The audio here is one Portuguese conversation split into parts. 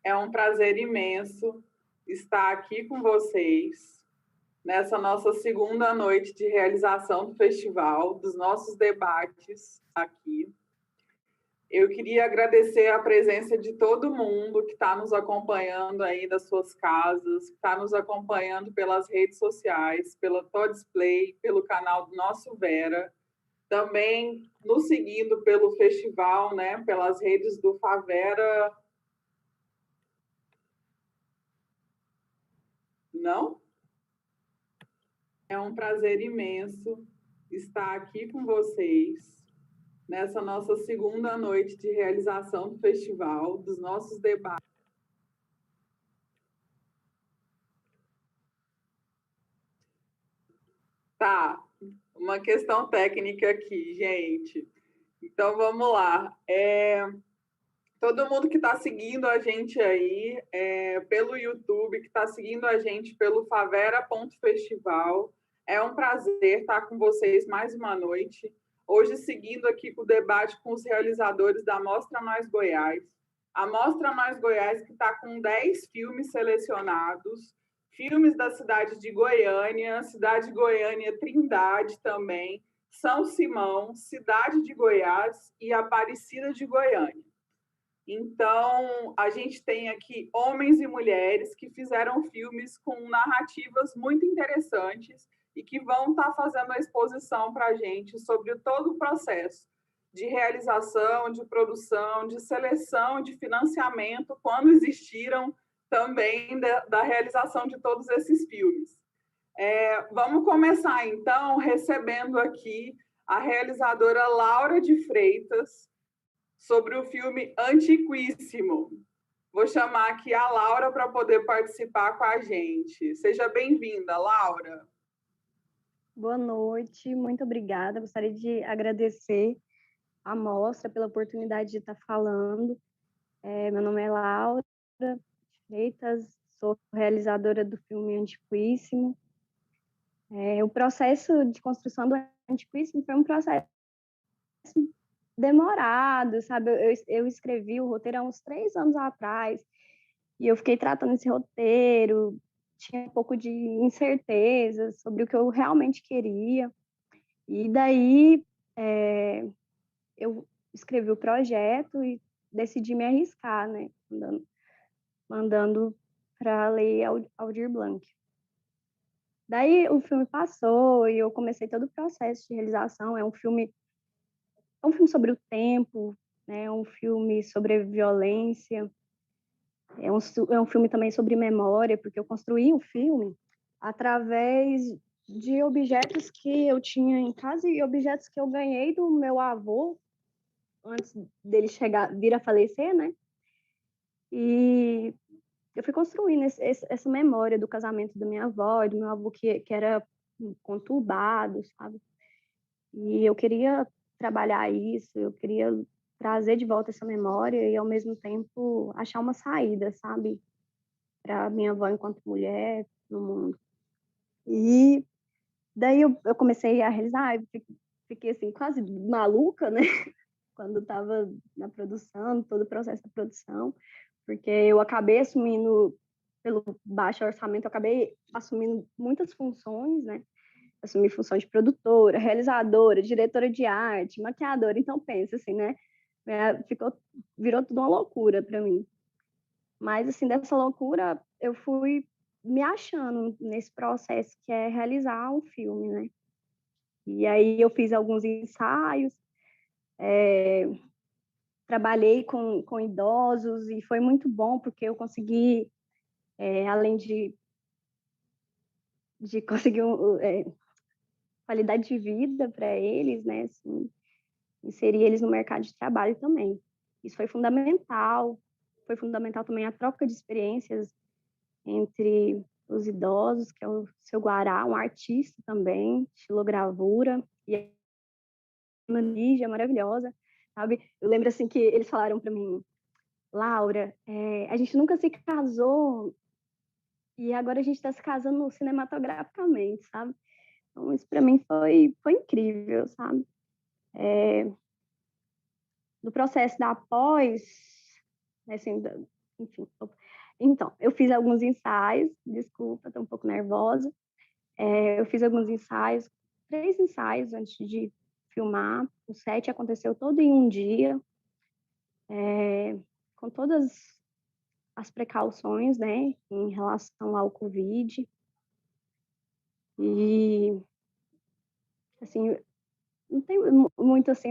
É um prazer imenso estar aqui com vocês nessa nossa segunda noite de realização do festival, dos nossos debates aqui. Eu queria agradecer a presença de todo mundo que está nos acompanhando aí das suas casas, que está nos acompanhando pelas redes sociais, pela Todisplay, pelo canal do Nosso Vera, também nos seguindo pelo festival, né, pelas redes do Favera. Não? É um prazer imenso estar aqui com vocês nessa nossa segunda noite de realização do festival, dos nossos debates. Tá, uma questão técnica aqui, gente. Então, vamos lá. Todo mundo que está seguindo a gente aí pelo YouTube, que está seguindo a gente pelo favera.festival, é um prazer estar com vocês mais uma noite. Hoje, seguindo aqui com o debate com os realizadores da Mostra Nós Goiás. A Mostra Nós Goiás, que está com 10 filmes selecionados, filmes da cidade de Goiânia, cidade de Goiânia, Trindade também, São Simão, cidade de Goiás e Aparecida de Goiânia. Então, a gente tem aqui homens e mulheres que fizeram filmes com narrativas muito interessantes e que vão estar fazendo a exposição para a gente sobre todo o processo de realização, de produção, de seleção, de financiamento, quando existiram também da realização de todos esses filmes. Vamos começar, então, recebendo aqui a realizadora Laura de Freitas, sobre o filme Antiquíssimo. Vou chamar aqui a Laura para poder participar com a gente. Seja bem-vinda, Laura. Boa noite, muito obrigada. Gostaria de agradecer a mostra pela oportunidade de estar falando. Meu nome é Laura Freitas, sou realizadora do filme Antiquíssimo. O processo de construção do Antiquíssimo foi um processo demorado, sabe? Eu escrevi o roteiro há uns 3 anos atrás e eu fiquei tratando esse roteiro, tinha um pouco de incerteza sobre o que eu realmente queria. E daí eu escrevi o projeto e decidi me arriscar, né? Mandando para a Lei Aldir Blanc. Daí o filme passou e eu comecei todo o processo de realização. É um filme sobre o tempo, né? É um filme sobre a violência. É um filme também sobre memória, porque eu construí o filme através de objetos que eu tinha em casa e objetos que eu ganhei do meu avô antes dele vir a falecer, né? E eu fui construindo essa memória do casamento da minha avó e do meu avô, que era conturbado, sabe? E eu queria trabalhar isso, eu queria trazer de volta essa memória e, ao mesmo tempo, achar uma saída, sabe? Para minha avó enquanto mulher no mundo. E daí eu comecei a realizar, eu fiquei assim, quase maluca, né? Quando estava na produção, todo o processo da produção, porque eu acabei assumindo, pelo baixo orçamento, eu acabei assumindo muitas funções, né? Assumi função de produtora, realizadora, diretora de arte, maquiadora, então pensa assim, né? Virou tudo uma loucura para mim. Mas, assim, dessa loucura, eu fui me achando nesse processo que é realizar um filme, né? E aí eu fiz alguns ensaios, trabalhei com idosos e foi muito bom, porque eu consegui, além de conseguir qualidade de vida para eles, né? Assim, inserir eles no mercado de trabalho também. Isso foi fundamental também a troca de experiências entre os idosos, que é o seu Guará, um artista também, estilogravura, e a Lígia, maravilhosa, sabe? Eu lembro, assim, que eles falaram para mim, Laura, a gente nunca se casou e agora a gente está se casando cinematograficamente, sabe? Então, isso para mim foi incrível, sabe? No processo da pós, assim, enfim, eu fiz alguns ensaios, desculpa, estou um pouco nervosa. Eu fiz alguns ensaios, 3 ensaios antes de filmar. O set aconteceu todo em um dia, com todas as precauções, né, em relação ao Covid. E, assim, não tem muito, assim,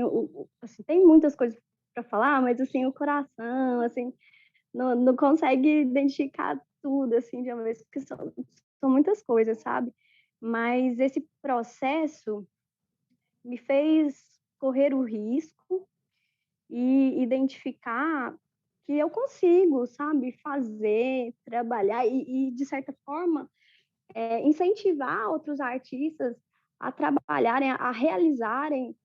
assim, tem muitas coisas para falar, mas, assim, o coração, assim, não consegue identificar tudo, assim, de uma vez, porque são muitas coisas, sabe? Mas esse processo me fez correr o risco e identificar que eu consigo, sabe, fazer, trabalhar de certa forma, incentivar outros artistas a trabalharem, a realizarem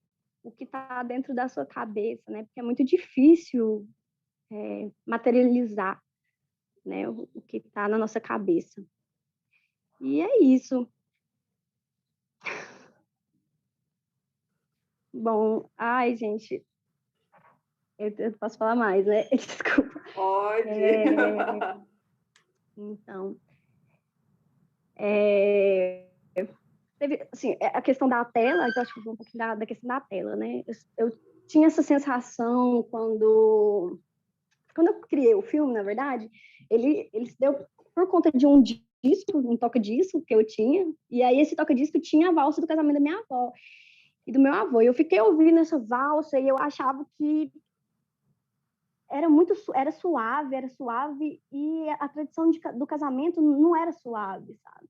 o que está dentro da sua cabeça, né? Porque é muito difícil materializar, né, o que está na nossa cabeça. E é isso. Bom, ai, gente, eu posso falar mais, né? Desculpa. Pode. Então, teve, assim, a questão da tela, então acho que um pouquinho da questão da tela, né? Eu tinha essa sensação quando eu criei o filme, na verdade, ele se deu por conta de um disco, um toca-disco que eu tinha, e aí esse toca-disco tinha a valsa do casamento da minha avó e do meu avô. E eu fiquei ouvindo essa valsa e eu achava que era suave, e a tradição do casamento não era suave, sabe?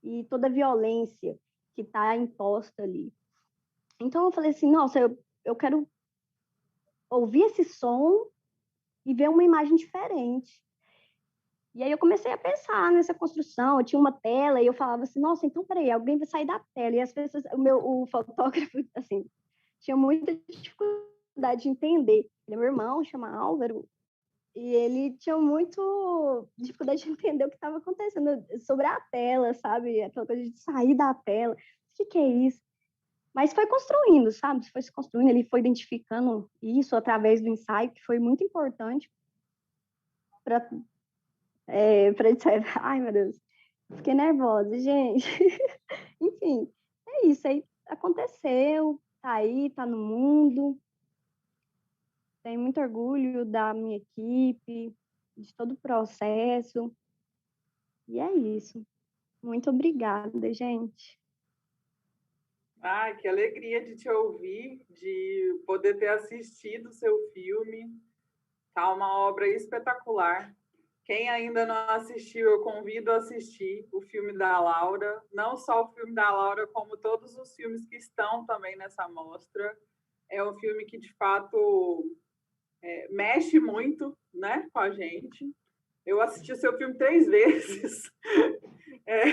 E toda a violência que está imposta ali. Então eu falei assim, nossa, eu quero ouvir esse som e ver uma imagem diferente. E aí eu comecei a pensar nessa construção, eu tinha uma tela e eu falava assim, nossa, então peraí, alguém vai sair da tela. E as pessoas, o fotógrafo, assim, tinha muita dificuldade de entender. Ele é meu irmão, chama Álvaro, e ele tinha muito dificuldade de entender o que estava acontecendo sobre a tela, sabe? Aquela coisa de sair da tela. O que é isso? Mas foi construindo, sabe? Foi se construindo, ele foi identificando isso através do ensaio, que foi muito importante para ai, meu Deus, fiquei nervosa, gente. Enfim, é isso aí. Aconteceu, tá aí, tá no mundo. Tenho muito orgulho da minha equipe, de todo o processo. E é isso. Muito obrigada, gente. Ai, que alegria de te ouvir, de poder ter assistido o seu filme. Tá uma obra espetacular. Quem ainda não assistiu, eu convido a assistir o filme da Laura. Não só o filme da Laura, como todos os filmes que estão também nessa mostra. É um filme que, de fato, mexe muito, né, com a gente. Eu assisti o seu filme 3 vezes. É,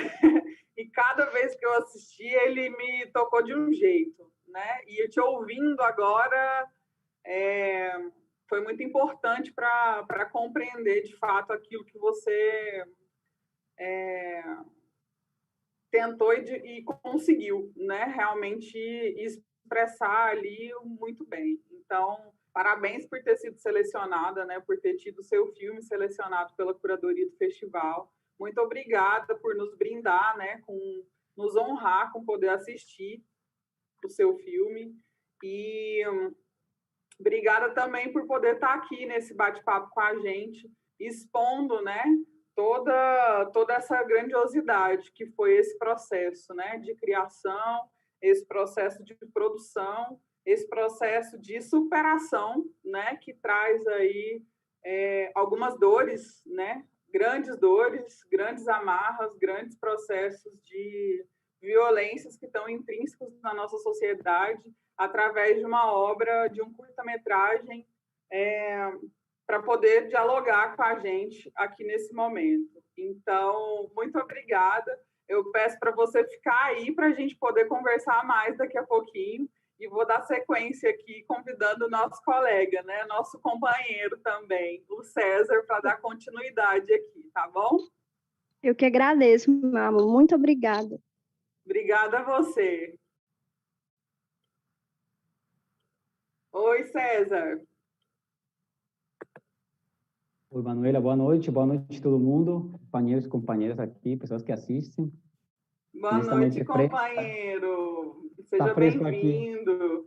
e cada vez que eu assisti, ele me tocou de um jeito, né? E eu te ouvindo agora, foi muito importante para compreender de fato aquilo que você tentou e conseguiu, né? Realmente expressar ali muito bem. Então, parabéns por ter sido selecionada, né? Por ter tido seu filme selecionado pela curadoria do festival. Muito obrigada por nos brindar, né? Nos honrar com poder assistir o seu filme. E obrigada também por poder estar aqui nesse bate-papo com a gente, expondo, né, toda essa grandiosidade que foi esse processo, né, de criação, esse processo de produção, esse processo de superação, né, que traz aí algumas dores, né, dores, grandes amarras, grandes processos de violências que estão intrínsecos na nossa sociedade através de uma obra, de um curta-metragem, para poder dialogar com a gente aqui nesse momento. Então, muito obrigada. Eu peço para você ficar aí para a gente poder conversar mais daqui a pouquinho. E vou dar sequência aqui, convidando o nosso colega, né? Nosso companheiro também, o César, para dar continuidade aqui, tá bom? Eu que agradeço, meu amor. Muito obrigada. Obrigada a você. Oi, César. Oi, Manuela, boa noite todo mundo, companheiros e companheiras aqui, pessoas que assistem. Boa Nesta noite, noite fresca, companheiro. tá Seja fresco aqui. bem-vindo.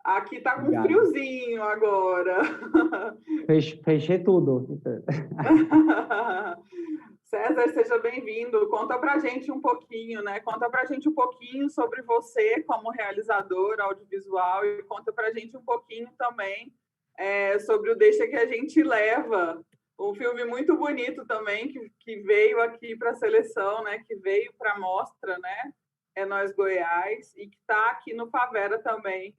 Aqui tá com Obrigado. friozinho agora. Fechei tudo. César, seja bem-vindo. Conta pra gente um pouquinho, né? Conta pra gente um pouquinho sobre você como realizador audiovisual e conta pra gente um pouquinho também sobre o Deixa que a gente leva. Um filme muito bonito também que veio aqui para a seleção, né? Que veio para a mostra, né? É Nós Goiás e que está aqui no Favera também.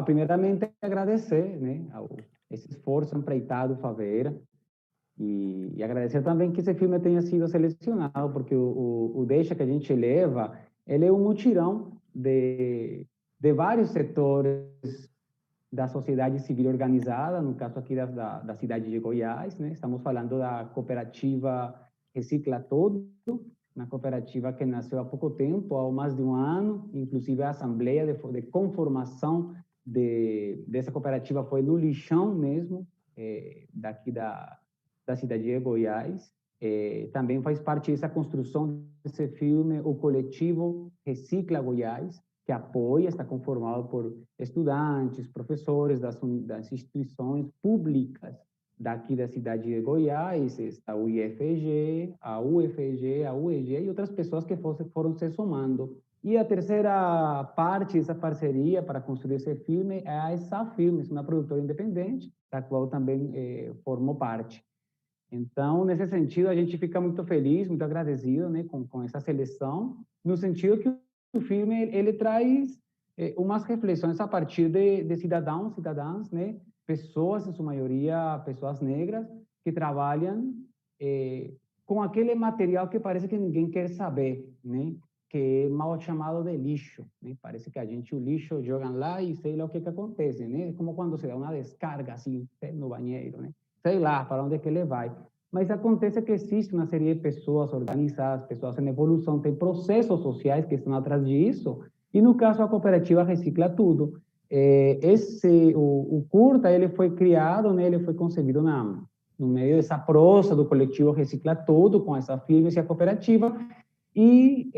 Primeiramente, agradecer, né, esse esforço empreitado Favera e agradecer também que esse filme tenha sido selecionado, porque o Deixa que a gente leva, ele é um mutirão de vários setores da sociedade civil organizada, no caso aqui da cidade de Goiás, né? Estamos falando da cooperativa Recicla Todo, uma cooperativa que nasceu há pouco tempo, há mais de um ano, inclusive a assembleia de conformação dessa cooperativa foi no lixão mesmo, daqui da cidade de Goiás. Também faz parte dessa construção desse filme o coletivo Recicla Goiás, que apoia, está conformado por estudantes, professores das instituições públicas daqui da cidade de Goiás, a UIFG, a UFG, a UEG e outras pessoas que foram se somando. E a terceira parte dessa parceria para construir esse filme é a ESA Filmes, uma produtora independente, da qual também formou parte. Então, nesse sentido, a gente fica muito feliz, muito agradecido, né, com essa seleção, no sentido que o filme ele traz umas reflexões a partir de cidadãos, cidadãs, né, pessoas, em sua maioria, pessoas negras, que trabalham com aquele material que parece que ninguém quer saber, né, que é mal chamado de lixo, né? Parece que o lixo jogam lá e sei lá o que acontece, né? Como quando se dá uma descarga assim no banheiro, né? Sei lá para onde é que ele vai. Mas acontece que existe uma série de pessoas organizadas, pessoas em evolução, tem processos sociais que estão atrás disso, e no caso a cooperativa Recicla Tudo. O curta, ele foi criado, né, ele foi concebido no meio dessa prosa do coletivo Recicla Tudo, com essa firma e a cooperativa, e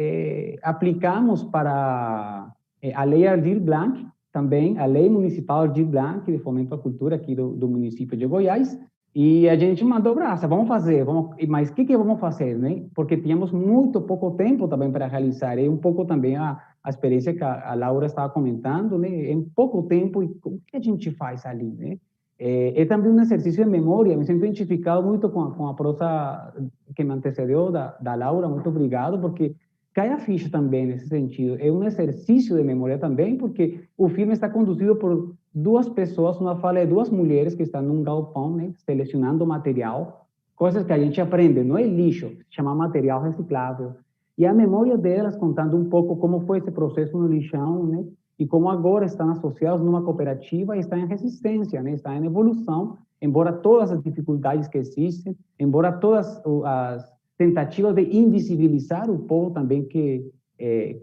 aplicamos para a Lei Aldir Blanc, também a Lei Municipal Aldir Blanc, de Fomento à Cultura aqui do município de Goiás, e a gente mandou braça, vamos fazer, mas o que vamos fazer, né? Porque tínhamos muito pouco tempo também para realizar, e um pouco também a experiência que a Laura estava comentando, né? Em pouco tempo, e o que a gente faz ali, né? Também um exercício de memória, me sinto identificado muito com a prosa que me antecedeu da Laura, muito obrigado, porque cai a ficha também nesse sentido. É um exercício de memória também, porque o filme está conduzido por duas pessoas, uma fala de duas mulheres que estão num galpão, né, selecionando material, coisas que a gente aprende, não é lixo, chama material reciclável. E a memória delas contando um pouco como foi esse processo no lixão, né, e como agora estão associados numa cooperativa e estão em resistência, né, estão em evolução, embora todas as dificuldades que existem, embora todas as tentativas de invisibilizar o povo também que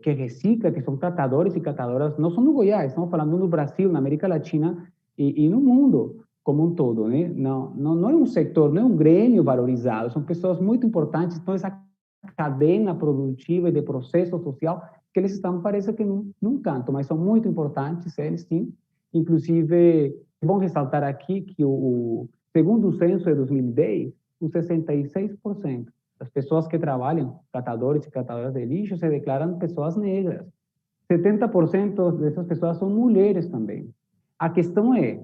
recicla, que são catadores e catadoras, não só no Goiás, estamos falando no Brasil, na América Latina e no mundo como um todo, né? Não é um setor, não é um grêmio valorizado, são pessoas muito importantes, então essa cadena produtiva e de processo social que eles estão, parece que num canto, mas são muito importantes, eles sim. Inclusive, é bom ressaltar aqui que segundo o censo de 2010, os 66% das pessoas que trabalham, catadores e catadoras de lixo, se declaram pessoas negras. 70% dessas pessoas são mulheres também. A questão é,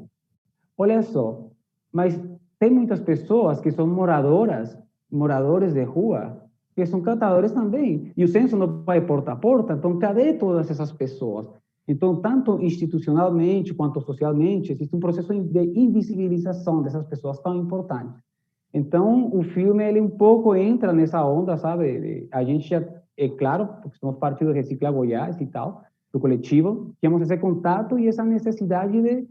olha só, mas tem muitas pessoas que são moradores de rua, que são catadores também. E o censo não vai porta a porta, então cadê todas essas pessoas? Então, tanto institucionalmente quanto socialmente, existe um processo de invisibilização dessas pessoas tão importantes. Então, o filme, ele um pouco entra nessa onda, sabe? A gente já, é claro, porque somos parte do Recicla Goiás e tal, do coletivo, temos esse contato e essa necessidade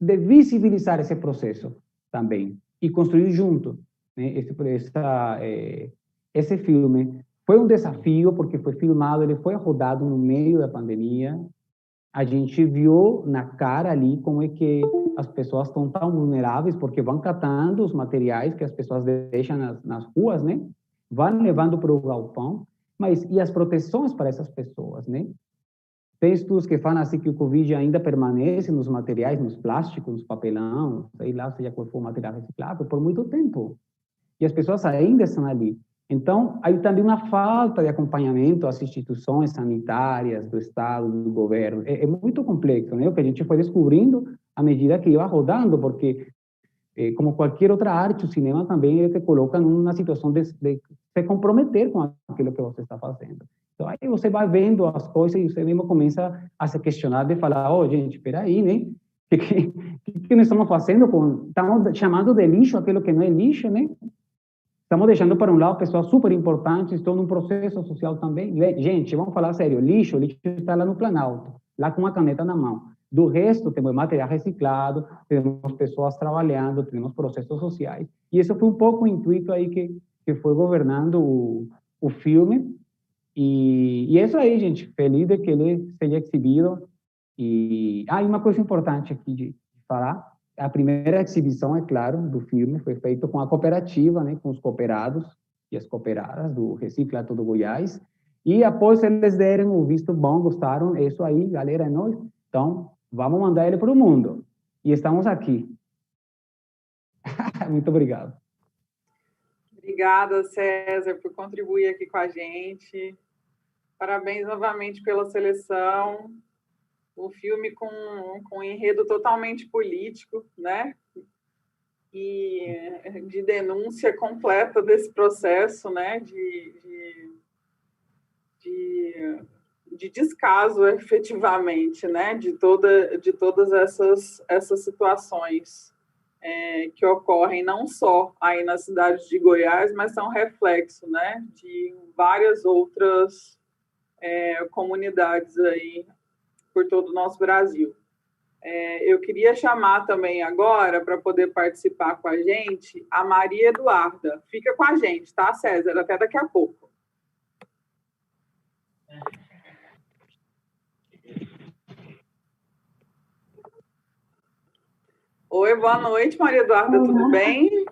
de visibilizar esse processo também e construir junto, né? Esse filme foi um desafio porque foi filmado, ele foi rodado no meio da pandemia. A gente viu na cara ali como é que as pessoas estão tão vulneráveis porque vão catando os materiais que as pessoas deixam nas ruas, né? Vão levando para o galpão, mas e as proteções para essas pessoas, né? Tem estudos que falam assim que o Covid ainda permanece nos materiais, nos plásticos, nos papelão, sei lá, seja qual for o material reciclável, por muito tempo. E as pessoas ainda estão ali. Então, aí também uma falta de acompanhamento às instituições sanitárias, do Estado, do governo. É muito complexo, né? O que a gente foi descobrindo à medida que ia rodando, porque, como qualquer outra arte, o cinema também ele te coloca numa situação de se comprometer com aquilo que você está fazendo. Então, aí você vai vendo as coisas e você mesmo começa a se questionar, de falar, oh, gente, espera aí, né? O que nós estamos fazendo? Estamos chamando de lixo aquilo que não é lixo, né? Estamos deixando para um lado pessoas super importantes, estão num processo social também. Gente, vamos falar sério, lixo está lá no Planalto, lá com uma caneta na mão. Do resto, temos material reciclado, temos pessoas trabalhando, temos processos sociais. E esse foi um pouco o intuito aí que foi governando o filme. E é isso aí, gente. Feliz de que ele seja exibido. E uma coisa importante aqui de falar. A primeira exibição, é claro, do filme foi feita com a cooperativa, né, com os cooperados e as cooperadas do Recicla Todo Goiás. E após eles deram o visto bom, gostaram, é isso aí, galera, é nóis. Então, vamos mandar ele para o mundo. E estamos aqui. Muito obrigado. Obrigada, César, por contribuir aqui com a gente. Parabéns novamente pela seleção. Um filme com um enredo totalmente político, né? E de denúncia completa desse processo, né? De descaso, efetivamente, né? De todas essas situações que ocorrem não só aí na cidade de Goiás, mas são reflexo, né? De várias outras comunidades aí por todo o nosso Brasil. Eu queria chamar também agora, para poder participar com a gente, a Maria Eduarda. Fica com a gente, tá, César? Até daqui a pouco. Oi, boa noite, Maria Eduarda, Olá. Tudo bem?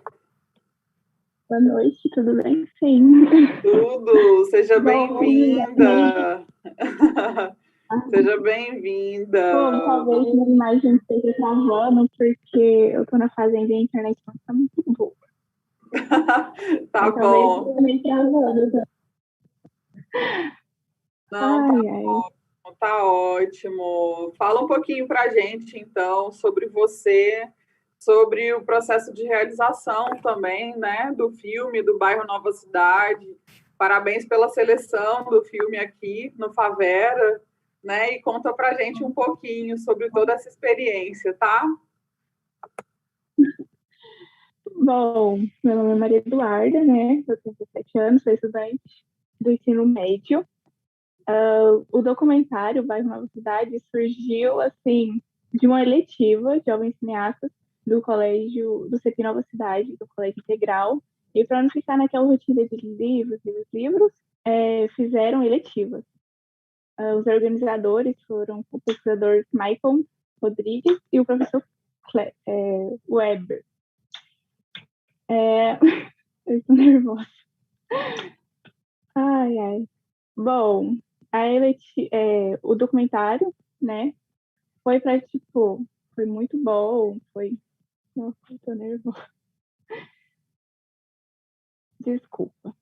Boa noite, tudo bem? Sim. Tudo, seja bem-vinda. Seja bem-vinda. Talvez minha imagem esteja travando, porque eu tô na fazenda e a internet não está muito boa. Tá bom. Talvez travando. Não, tá ótimo. Fala um pouquinho para a gente, então, sobre você, sobre o processo de realização também, né, do filme, do bairro Nova Cidade. Parabéns pela seleção do filme aqui no Favera, né, e conta para a gente um pouquinho sobre toda essa experiência, tá? Bom, meu nome é Maria Eduarda, né, eu tenho 17 anos, sou estudante do ensino médio. O documentário Bairro Nova Cidade surgiu, assim, de uma eletiva de jovens cineastas do colégio, do CEP Nova Cidade, do Colégio Integral, e para não ficar naquela rotina de livros, fizeram eletivas. Os organizadores foram o pesquisador Michael Rodrigues e o professor Weber. Eu estou nervosa. Ai. Bom, o documentário, né, foi muito bom, Nossa, eu tô nervosa. Desculpa.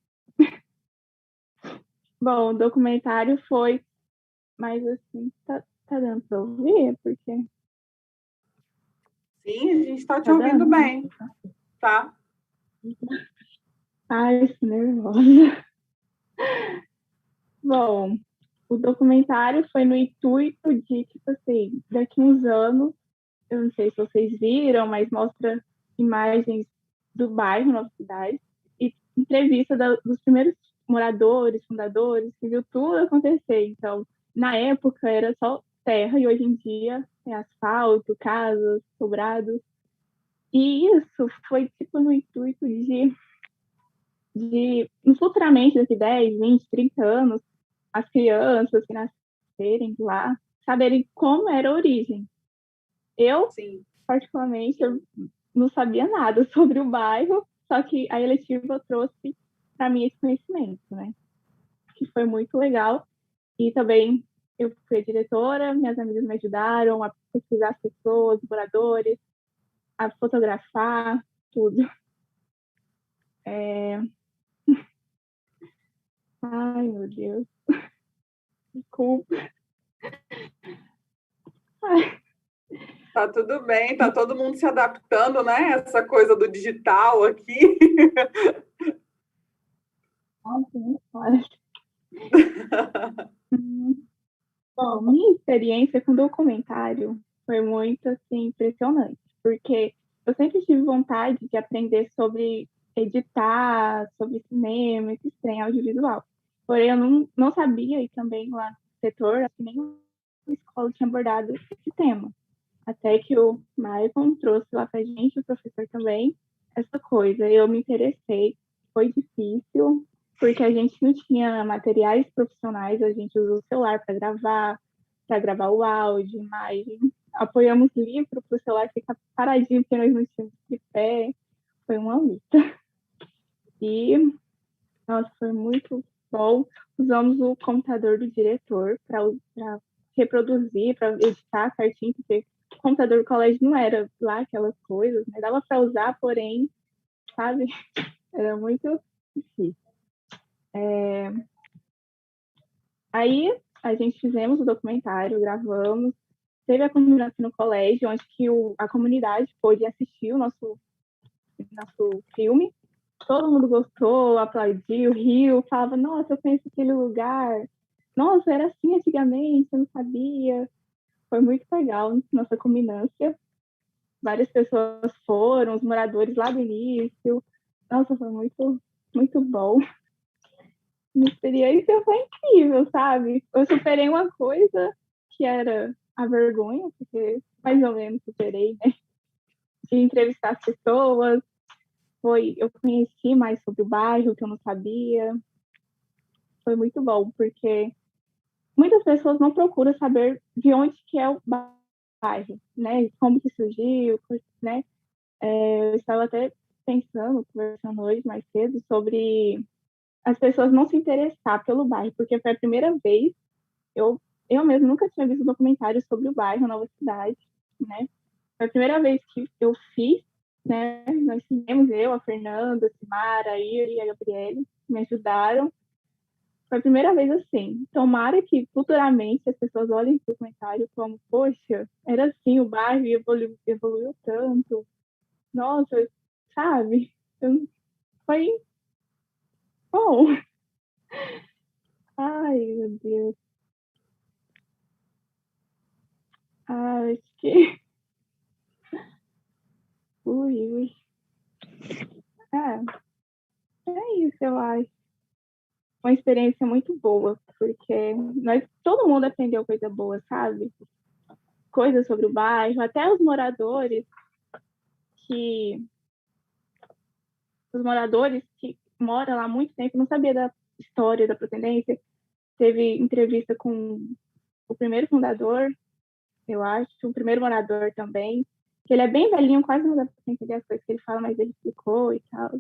Bom, o documentário foi, mas assim, tá dando pra ouvir? Porque... Sim, a gente tá te ouvindo bem, tá? Ai, estou nervosa. Bom, o documentário foi no intuito de, daqui uns anos, eu não sei se vocês viram, mas mostra imagens do bairro Nova Cidade e entrevista dos primeiros moradores, fundadores, que viu tudo acontecer. Então, na época era só terra e hoje em dia é asfalto, casas, sobrados. E isso foi no intuito de futuramente, daqui 10, 20, 30 anos, as crianças que nascerem lá saberem como era a origem. Eu, particularmente, eu não sabia nada sobre o bairro, só que a eletiva trouxe para mim esse conhecimento, né? Que foi muito legal. E também eu fui a diretora, minhas amigas me ajudaram a pesquisar as pessoas, os moradores, a fotografar, tudo. Ai, meu Deus. Desculpa. Tá tudo bem, tá todo mundo se adaptando, né? Essa coisa do digital aqui. Bom, minha experiência com documentário foi muito assim, impressionante, porque eu sempre tive vontade de aprender sobre editar, sobre cinema, esse trem audiovisual. Porém, eu não sabia, e também lá no setor, assim, nem a escola tinha abordado esse tema. Até que o Maicon trouxe lá pra gente, o professor também, essa coisa. Eu me interessei, foi difícil, porque a gente não tinha materiais profissionais, a gente usou o celular para gravar o áudio, imagem. Apoiamos livro para o celular ficar paradinho, porque nós não tínhamos tripé. Foi uma luta. E, nossa, foi muito bom. Usamos o computador do diretor para reproduzir, para editar certinho, porque o computador do colégio não era lá aquelas coisas, né? Dava para usar, porém, sabe, era muito difícil. Aí a gente fizemos o documentário, gravamos, teve a comunidade no colégio, onde que a comunidade pôde assistir o nosso filme. Todo mundo gostou, aplaudiu, riu, falava, nossa, eu conheço aquele lugar. Nossa, era assim antigamente, eu não sabia. Foi muito legal nossa culminância. Várias pessoas foram, os moradores lá do início. Nossa, foi muito, muito bom. Minha experiência foi incrível, sabe? Eu superei uma coisa que era a vergonha, porque mais ou menos superei, né? De entrevistar as pessoas. Eu conheci mais sobre o bairro, que eu não sabia. Foi muito bom, porque muitas pessoas não procuram saber de onde que é o bairro, né? Como que surgiu, né? Eu estava até pensando, conversando hoje mais cedo, sobre as pessoas não se interessar pelo bairro, porque foi a primeira vez, eu mesmo nunca tinha visto um documentário sobre o bairro Nova Cidade, né? Foi a primeira vez que eu fiz, né? Nós fizemos, eu, a Fernanda, a Simara, a Iri e a Gabriele, me ajudaram. Foi a primeira vez assim. Tomara que futuramente as pessoas olhem esse documentário como, poxa, era assim, o bairro evoluiu tanto. Nossa, sabe? Foi bom. Ai, meu Deus. Acho que. Ui. É isso, eu acho. Uma experiência muito boa, porque todo mundo aprendeu coisa boa, sabe? Coisas sobre o bairro, até os moradores que moram lá há muito tempo, não sabia da história da Protendência. Teve entrevista com o primeiro fundador, eu acho, o primeiro morador também, que ele é bem velhinho, quase não dá pra entender as coisas que ele fala, mas ele explicou e tal.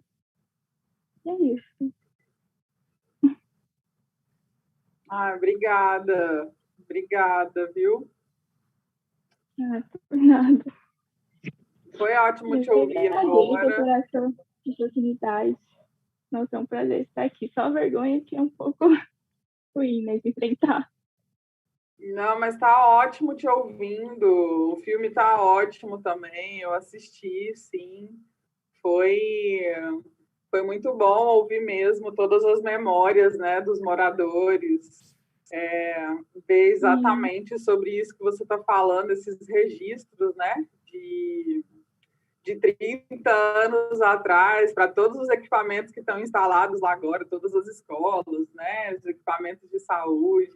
E é isso. Obrigada. Obrigada, viu? Por nada. Foi ótimo te ouvir agora. Por essa oportunidade. Nossa, é um prazer estar aqui. Só vergonha que é um pouco ruim, né, de enfrentar. Não, mas tá ótimo te ouvindo. O filme tá ótimo também. Eu assisti, sim. Foi muito bom ouvir mesmo todas as memórias, né, dos moradores. Ver exatamente sobre isso que você está falando, esses registros, né, de 30 anos atrás, para todos os equipamentos que estão instalados lá agora, todas as escolas, né, os equipamentos de saúde,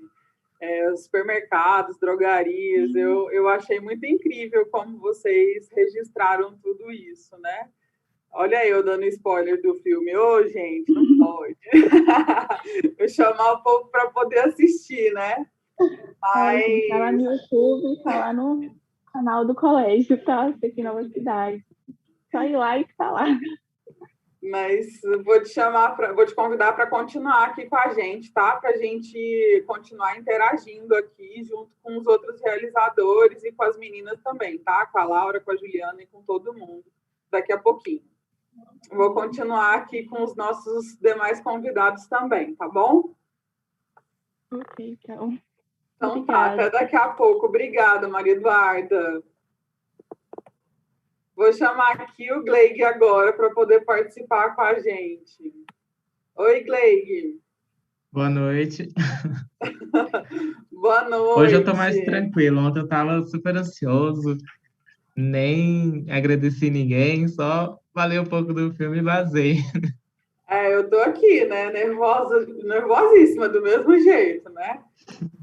os supermercados, drogarias. Eu achei muito incrível como vocês registraram tudo isso, né? Olha eu dando spoiler do filme. Ô, gente, não pode. Eu chamar o povo para poder assistir, né? Mas... Tá lá no YouTube, tá lá no canal do colégio, tá? Aqui em Nova Cidade. Só ir lá e falar. Mas vou te convidar para continuar aqui com a gente, tá? Para a gente continuar interagindo aqui junto com os outros realizadores e com as meninas também, tá? Com a Laura, com a Juliana e com todo mundo daqui a pouquinho. Vou continuar aqui com os nossos demais convidados também, tá bom? Ok, então. Então tá, até daqui a pouco. Obrigada, Maria Eduarda. Vou chamar aqui o Gleig agora para poder participar com a gente. Oi, Gleig. Boa noite. Boa noite. Hoje eu tô mais tranquilo. Ontem eu tava super ansioso, nem agradeci ninguém, só falei um pouco do filme e vazei. Eu tô aqui, né? Nervosíssima do mesmo jeito, né?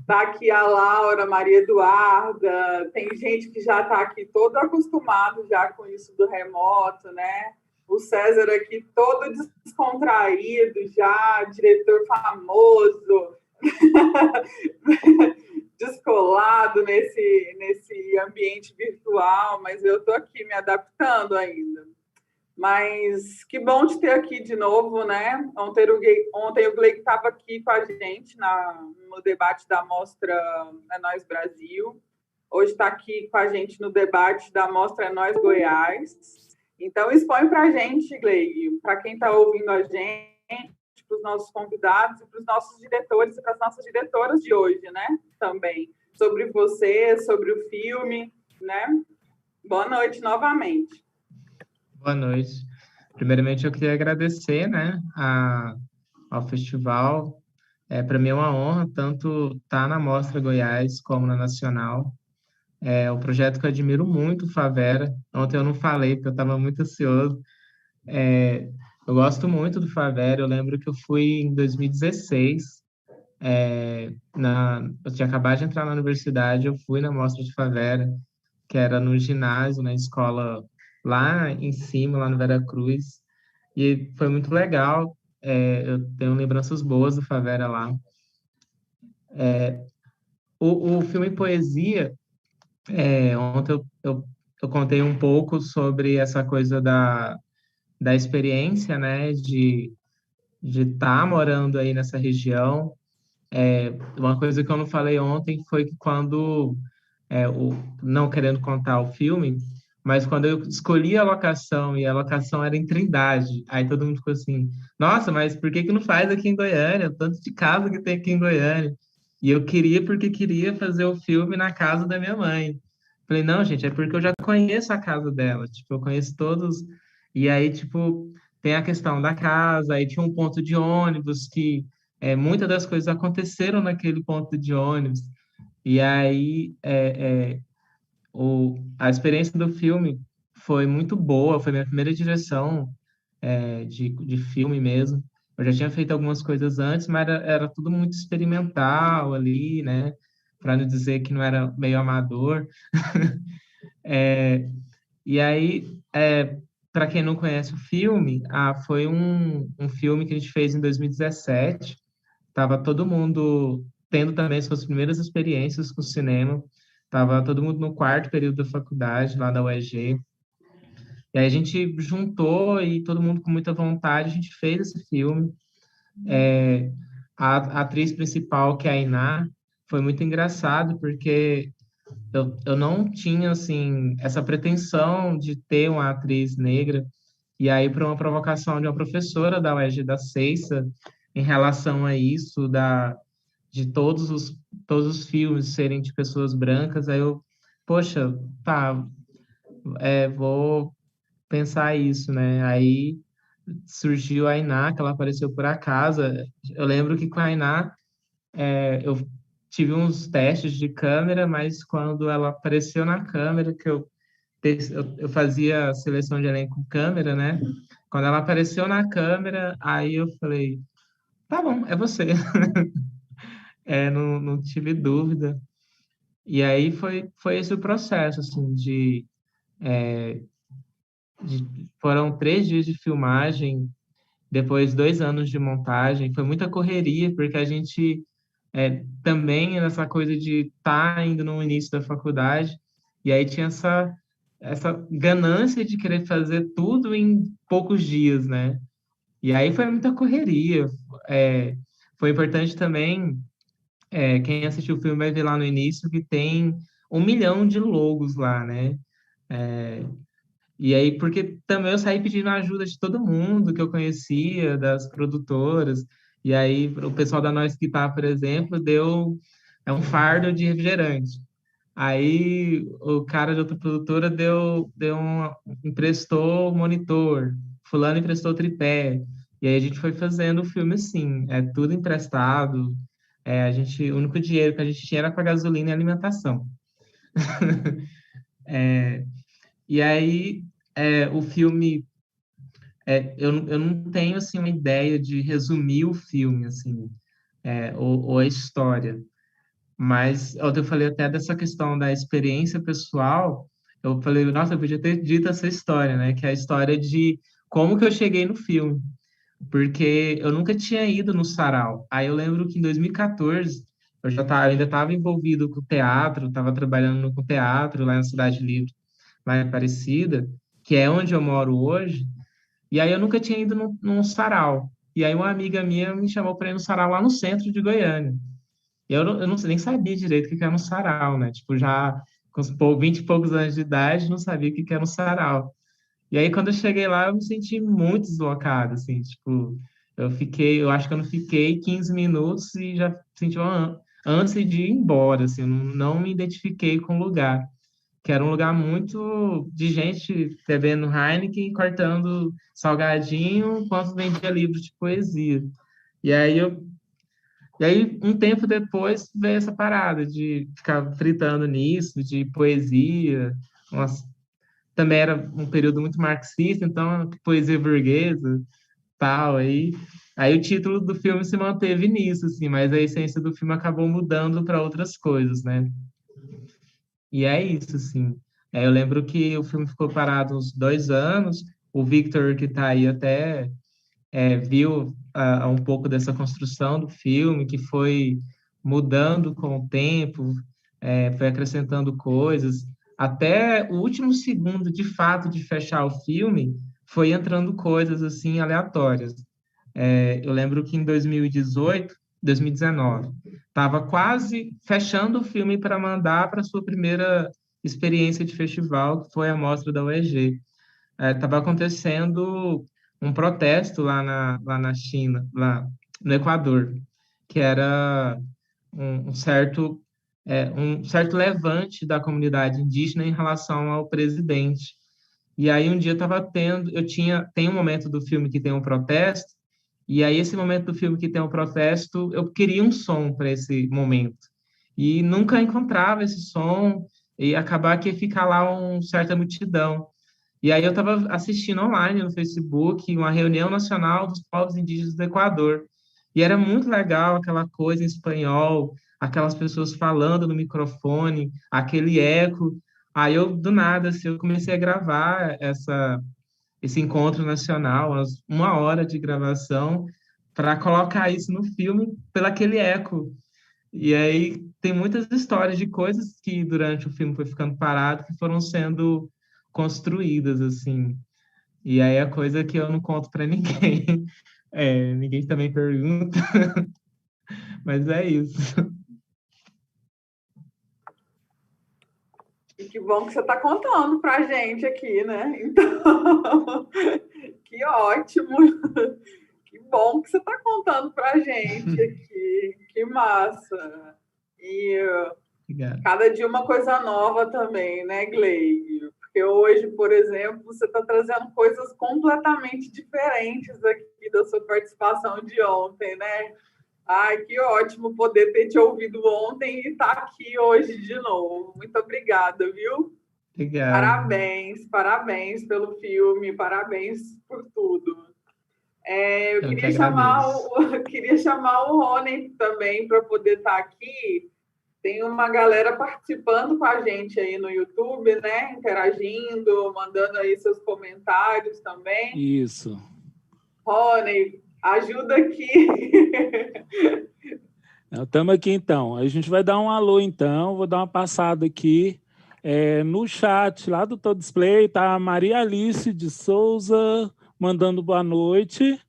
Tá aqui a Laura, Maria Eduarda, tem gente que já tá aqui todo acostumado já com isso do remoto, né? O César aqui todo descontraído já, diretor famoso, descolado nesse ambiente virtual, mas eu tô aqui me adaptando ainda. Mas que bom te ter aqui de novo, né? Ontem o Gleig estava aqui com a gente no debate da Mostra É Nós Brasil. Hoje está aqui com a gente no debate da Mostra É Nós Goiás. Então, expõe para a gente, Gleig, para quem está ouvindo a gente, para os nossos convidados e para os nossos diretores e para as nossas diretoras de hoje, né? Também. Sobre você, sobre o filme, né? Boa noite novamente. Boa noite. Primeiramente, eu queria agradecer, né, ao festival. Para mim é uma honra tanto estar na Mostra Goiás como na Nacional. É um projeto que eu admiro muito, Favera. Ontem eu não falei, porque eu estava muito ansioso. Eu gosto muito do Favera. Eu lembro que eu fui em 2016. Eu tinha acabado de entrar na universidade, eu fui na Mostra de Favera, que era no ginásio, na escola lá em cima, lá no Veracruz, e foi muito legal. Eu tenho lembranças boas do Favela lá. O filme Poesia, ontem eu contei um pouco sobre essa coisa da experiência, né, de estar morando aí nessa região. Uma coisa que eu não falei ontem foi que quando, não querendo contar o filme, mas quando eu escolhi a locação e a locação era em Trindade, aí todo mundo ficou assim, nossa, mas por que que não faz aqui em Goiânia? O tanto de casa que tem aqui em Goiânia. E eu queria porque queria fazer o filme na casa da minha mãe. Falei, não, gente, é porque eu já conheço a casa dela, tipo, eu conheço todos. E aí, tipo, tem a questão da casa, aí tinha um ponto de ônibus que muitas das coisas aconteceram naquele ponto de ônibus. E aí, a experiência do filme foi muito boa, foi minha primeira direção de filme mesmo. Eu já tinha feito algumas coisas antes, mas era tudo muito experimental ali, né? Para não dizer que não era meio amador. E aí, para quem não conhece o filme, foi um filme que a gente fez em 2017. Tava todo mundo tendo também suas primeiras experiências com cinema. Tava todo mundo no quarto período da faculdade, lá da UEG. E aí a gente juntou e todo mundo com muita vontade, a gente fez esse filme. A atriz principal, que é a Iná, foi muito engraçado, porque eu não tinha, assim, essa pretensão de ter uma atriz negra. E aí, para uma provocação de uma professora da UEG da Ceissa, em relação a isso, de todos os filmes serem de pessoas brancas, aí eu, poxa, tá, vou pensar isso, né? Aí surgiu a Iná, que ela apareceu por acaso. Eu lembro que com a Iná, eu tive uns testes de câmera, mas quando ela apareceu na câmera, que eu fazia seleção de elenco com câmera, né? Quando ela apareceu na câmera, aí eu falei, tá bom, é você. Não tive dúvida. E aí foi esse o processo, assim, foram 3 dias de filmagem, depois 2 anos de montagem, foi muita correria, porque a gente também nessa coisa de estar indo no início da faculdade, E aí tinha essa ganância de querer fazer tudo em poucos dias, né? E aí foi muita correria. É, foi importante também, quem assistiu o filme vai ver lá no início que tem 1 milhão de logos lá, né? E aí, porque também eu saí pedindo ajuda de todo mundo que eu conhecia, das produtoras. E aí, o pessoal da Nós Que Tá, por exemplo, deu um fardo de refrigerante. Aí, o cara de outra produtora emprestou o monitor, fulano emprestou o tripé. E aí a gente foi fazendo o filme assim, tudo emprestado. O único dinheiro que a gente tinha era para gasolina e alimentação. E aí, o filme, eu não tenho assim uma ideia de resumir o filme assim, ou a história, mas ontem eu falei até dessa questão da experiência pessoal. Eu falei, nossa, eu podia ter dito essa história, né? Que é a história de como que eu cheguei no filme, porque eu nunca tinha ido no sarau. Aí eu lembro que em 2014 eu ainda estava envolvido com teatro, estava trabalhando com teatro lá na Cidade Livre, lá em Aparecida, que é onde eu moro hoje. E aí eu nunca tinha ido num sarau. E aí uma amiga minha me chamou para ir no sarau lá no centro de Goiânia. E eu não, nem sabia direito o que era um sarau, né? Tipo, já com 20 e poucos anos de idade, não sabia o que era um sarau. E aí quando eu cheguei lá, eu me senti muito deslocado, assim, tipo, eu acho que eu não fiquei 15 minutos e já senti uma ânsia de ir embora, assim, eu não me identifiquei com o lugar, que era um lugar muito de gente bebendo Heineken e cortando salgadinho enquanto vendia livros de poesia. E aí um tempo depois, veio essa parada de ficar fritando nisso, de poesia. Nossa, também era um período muito marxista, então poesia burguesa, tal. Aí o título do filme se manteve nisso, assim, mas a essência do filme acabou mudando para outras coisas, né? E é isso, assim. Eu lembro que o filme ficou parado uns 2 anos. O Victor, que está aí até viu um pouco dessa construção do filme, que foi mudando com o tempo, foi acrescentando coisas. Até o último segundo, de fato, de fechar o filme, foi entrando coisas assim aleatórias. Eu lembro que em 2018, 2019, estava quase fechando o filme para mandar para sua primeira experiência de festival, que foi a mostra da UEG. Estava acontecendo um protesto lá na China, lá no Equador, que era um certo levante da comunidade indígena em relação ao presidente. E aí um dia tem um momento do filme que tem um protesto, e aí esse momento do filme que tem um protesto, eu queria um som para esse momento. E nunca encontrava esse som, e acabar que ia ficar lá uma certa multidão. E aí eu estava assistindo online no Facebook uma reunião nacional dos povos indígenas do Equador. E era muito legal aquela coisa em espanhol, aquelas pessoas falando no microfone, aquele eco. Aí eu, do nada, assim, eu comecei a gravar esse encontro nacional, 1 hora de gravação, para colocar isso no filme pelo aquele eco. E aí tem muitas histórias de coisas que durante o filme foi ficando parado, que foram sendo construídas, assim. E aí é coisa que eu não conto para ninguém. Ninguém também pergunta, mas é isso. E que bom que você está contando para a gente aqui, né? Então, que ótimo. Que bom que você está contando para a gente aqui. Que massa. E Obrigado. cada dia uma coisa nova também, né, Gleide? Porque hoje, por exemplo, você está trazendo coisas completamente diferentes aqui da sua participação de ontem, né? Ai, que ótimo poder ter te ouvido ontem e estar aqui hoje de novo. Muito obrigada, viu? Obrigado. Parabéns, parabéns pelo filme, parabéns por tudo. Eu que queria chamar o Rony também para poder estar aqui. Tem uma galera participando com a gente aí no YouTube, né? Interagindo, mandando aí seus comentários também. Isso. Rony, ajuda aqui. Estamos aqui, então. A gente vai dar um alô, então. Vou dar uma passada aqui. No chat lá do Todo Display tá a Maria Alice de Souza mandando boa noite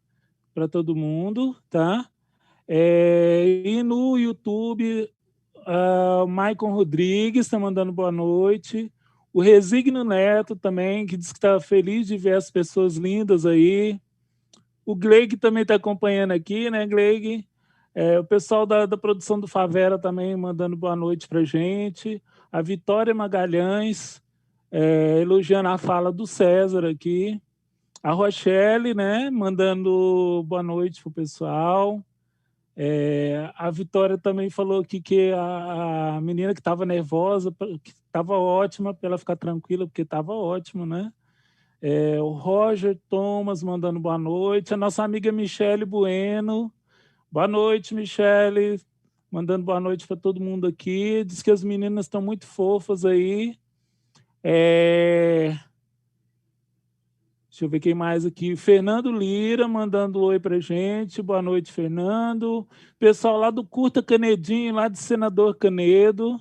para todo mundo, tá? E no YouTube, o Maicon Rodrigues está mandando boa noite. O Resigno Neto também, que diz que está feliz de ver as pessoas lindas aí. O Gleig também está acompanhando aqui, né, Gleig? O pessoal da produção do Favela também mandando boa noite para a gente. A Vitória Magalhães, elogiando a fala do César aqui. A Rochelle, né, mandando boa noite para o pessoal. A Vitória também falou aqui que a menina que estava nervosa, que estava ótima, para ela ficar tranquila, porque estava ótimo, né? O Roger Thomas mandando boa noite. A nossa amiga Michele Bueno. Boa noite, Michele. Mandando boa noite para todo mundo aqui. Diz que as meninas estão muito fofas aí. Deixa eu ver quem mais aqui. Fernando Lira mandando oi pra gente. Boa noite, Fernando. Pessoal lá do Curta Canedinho, lá de Senador Canedo,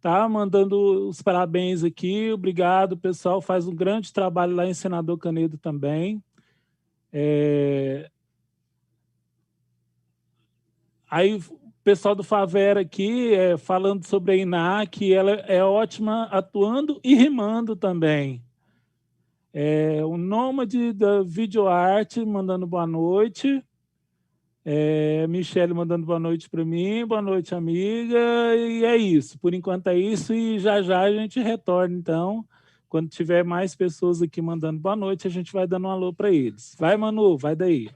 tá? Mandando os parabéns aqui. Obrigado, pessoal. Faz um grande trabalho lá em Senador Canedo também. Aí o pessoal do Favera aqui falando sobre a Iná, que ela é ótima atuando e rimando também. O Nômade da Videoarte mandando boa noite. Michele mandando boa noite para mim. Boa noite, amiga. E é isso. Por enquanto é isso. E já já a gente retorna, então. Quando tiver mais pessoas aqui mandando boa noite, a gente vai dando um alô para eles. Vai, Manu, vai daí.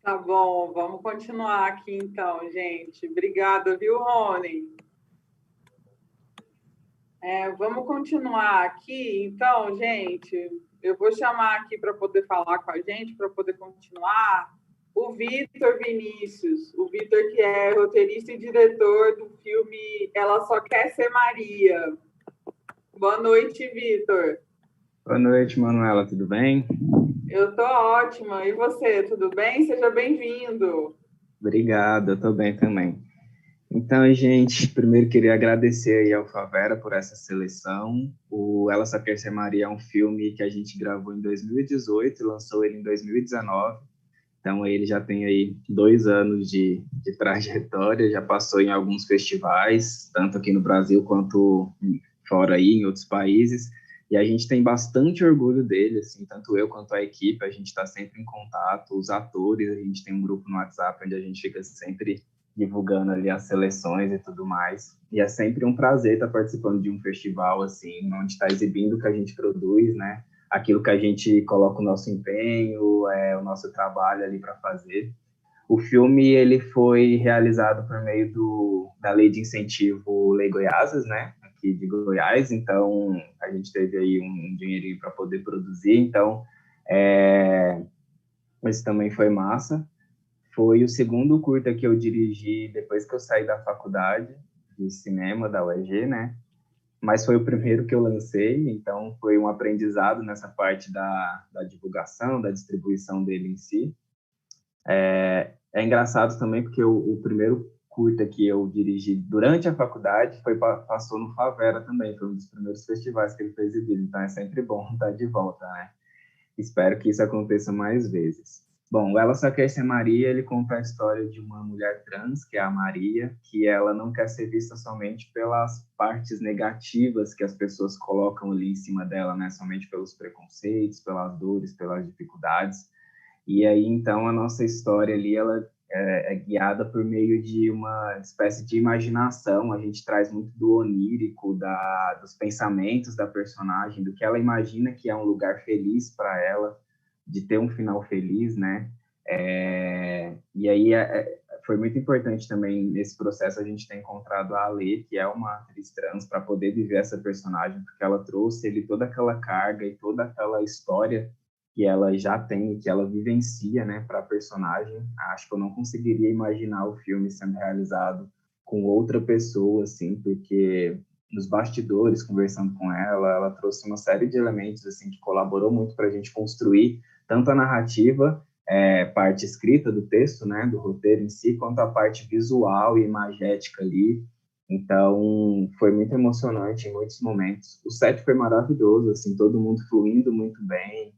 Tá bom, vamos continuar aqui então, gente. Obrigada, viu, Rony? Vamos continuar aqui, então, gente. Eu vou chamar aqui para poder falar com a gente, para poder continuar, o Vitor Vinícius. O Vitor, que é roteirista e diretor do filme Ela Só Quer Ser Maria. Boa noite, Vitor. Boa noite, Manuela, tudo bem? Eu tô ótima. E você, tudo bem? Seja bem-vindo. Obrigado, eu tô bem também. Então, gente, primeiro queria agradecer aí ao Favera por essa seleção. O Ela Só Quer Ser Maria é um filme que a gente gravou em 2018 e lançou ele em 2019. Então, ele já tem aí 2 anos de trajetória, já passou em alguns festivais, tanto aqui no Brasil quanto fora aí, em outros países. E a gente tem bastante orgulho dele, assim, tanto eu quanto a equipe, a gente está sempre em contato, os atores, a gente tem um grupo no WhatsApp onde a gente fica sempre divulgando ali as seleções e tudo mais. E é sempre um prazer estar participando de um festival, assim, onde está exibindo o que a gente produz, né? Aquilo que a gente coloca o nosso empenho, o nosso trabalho ali para fazer. O filme, ele foi realizado por meio da Lei de Incentivo Lei Goiásas, né? Aqui de Goiás, então a gente teve aí um dinheirinho para poder produzir, então isso também foi massa. Foi o segundo curta que eu dirigi depois que eu saí da faculdade de cinema da UEG, né? Mas foi o primeiro que eu lancei, então foi um aprendizado nessa parte da divulgação, da distribuição dele em si. É engraçado também porque o primeiro curta que eu dirigi durante a faculdade passou no Favera também, foi um dos primeiros festivais que ele foi exibido, então é sempre bom estar de volta, né? Espero que isso aconteça mais vezes. Bom, Ela Só Quer Ser Maria, ele conta a história de uma mulher trans, que é a Maria, que ela não quer ser vista somente pelas partes negativas que as pessoas colocam ali em cima dela, né? Somente pelos preconceitos, pelas dores, pelas dificuldades. E aí, então, a nossa história ali, ela é guiada por meio de uma espécie de imaginação. A gente traz muito do onírico, dos pensamentos da personagem, do que ela imagina que é um lugar feliz para ela, de ter um final feliz, né? E aí foi muito importante também nesse processo a gente ter encontrado a Ale, que é uma atriz trans, para poder viver essa personagem, porque ela trouxe ele toda aquela carga e toda aquela história que ela já tem, que ela vivencia, né, para a personagem. Acho que eu não conseguiria imaginar o filme sendo realizado com outra pessoa, assim, porque nos bastidores, conversando com ela trouxe uma série de elementos, assim, que colaborou muito para a gente construir tanto a narrativa, parte escrita do texto, né, do roteiro em si, quanto a parte visual e imagética ali. Então, foi muito emocionante em muitos momentos. O set foi maravilhoso, assim, todo mundo fluindo muito bem.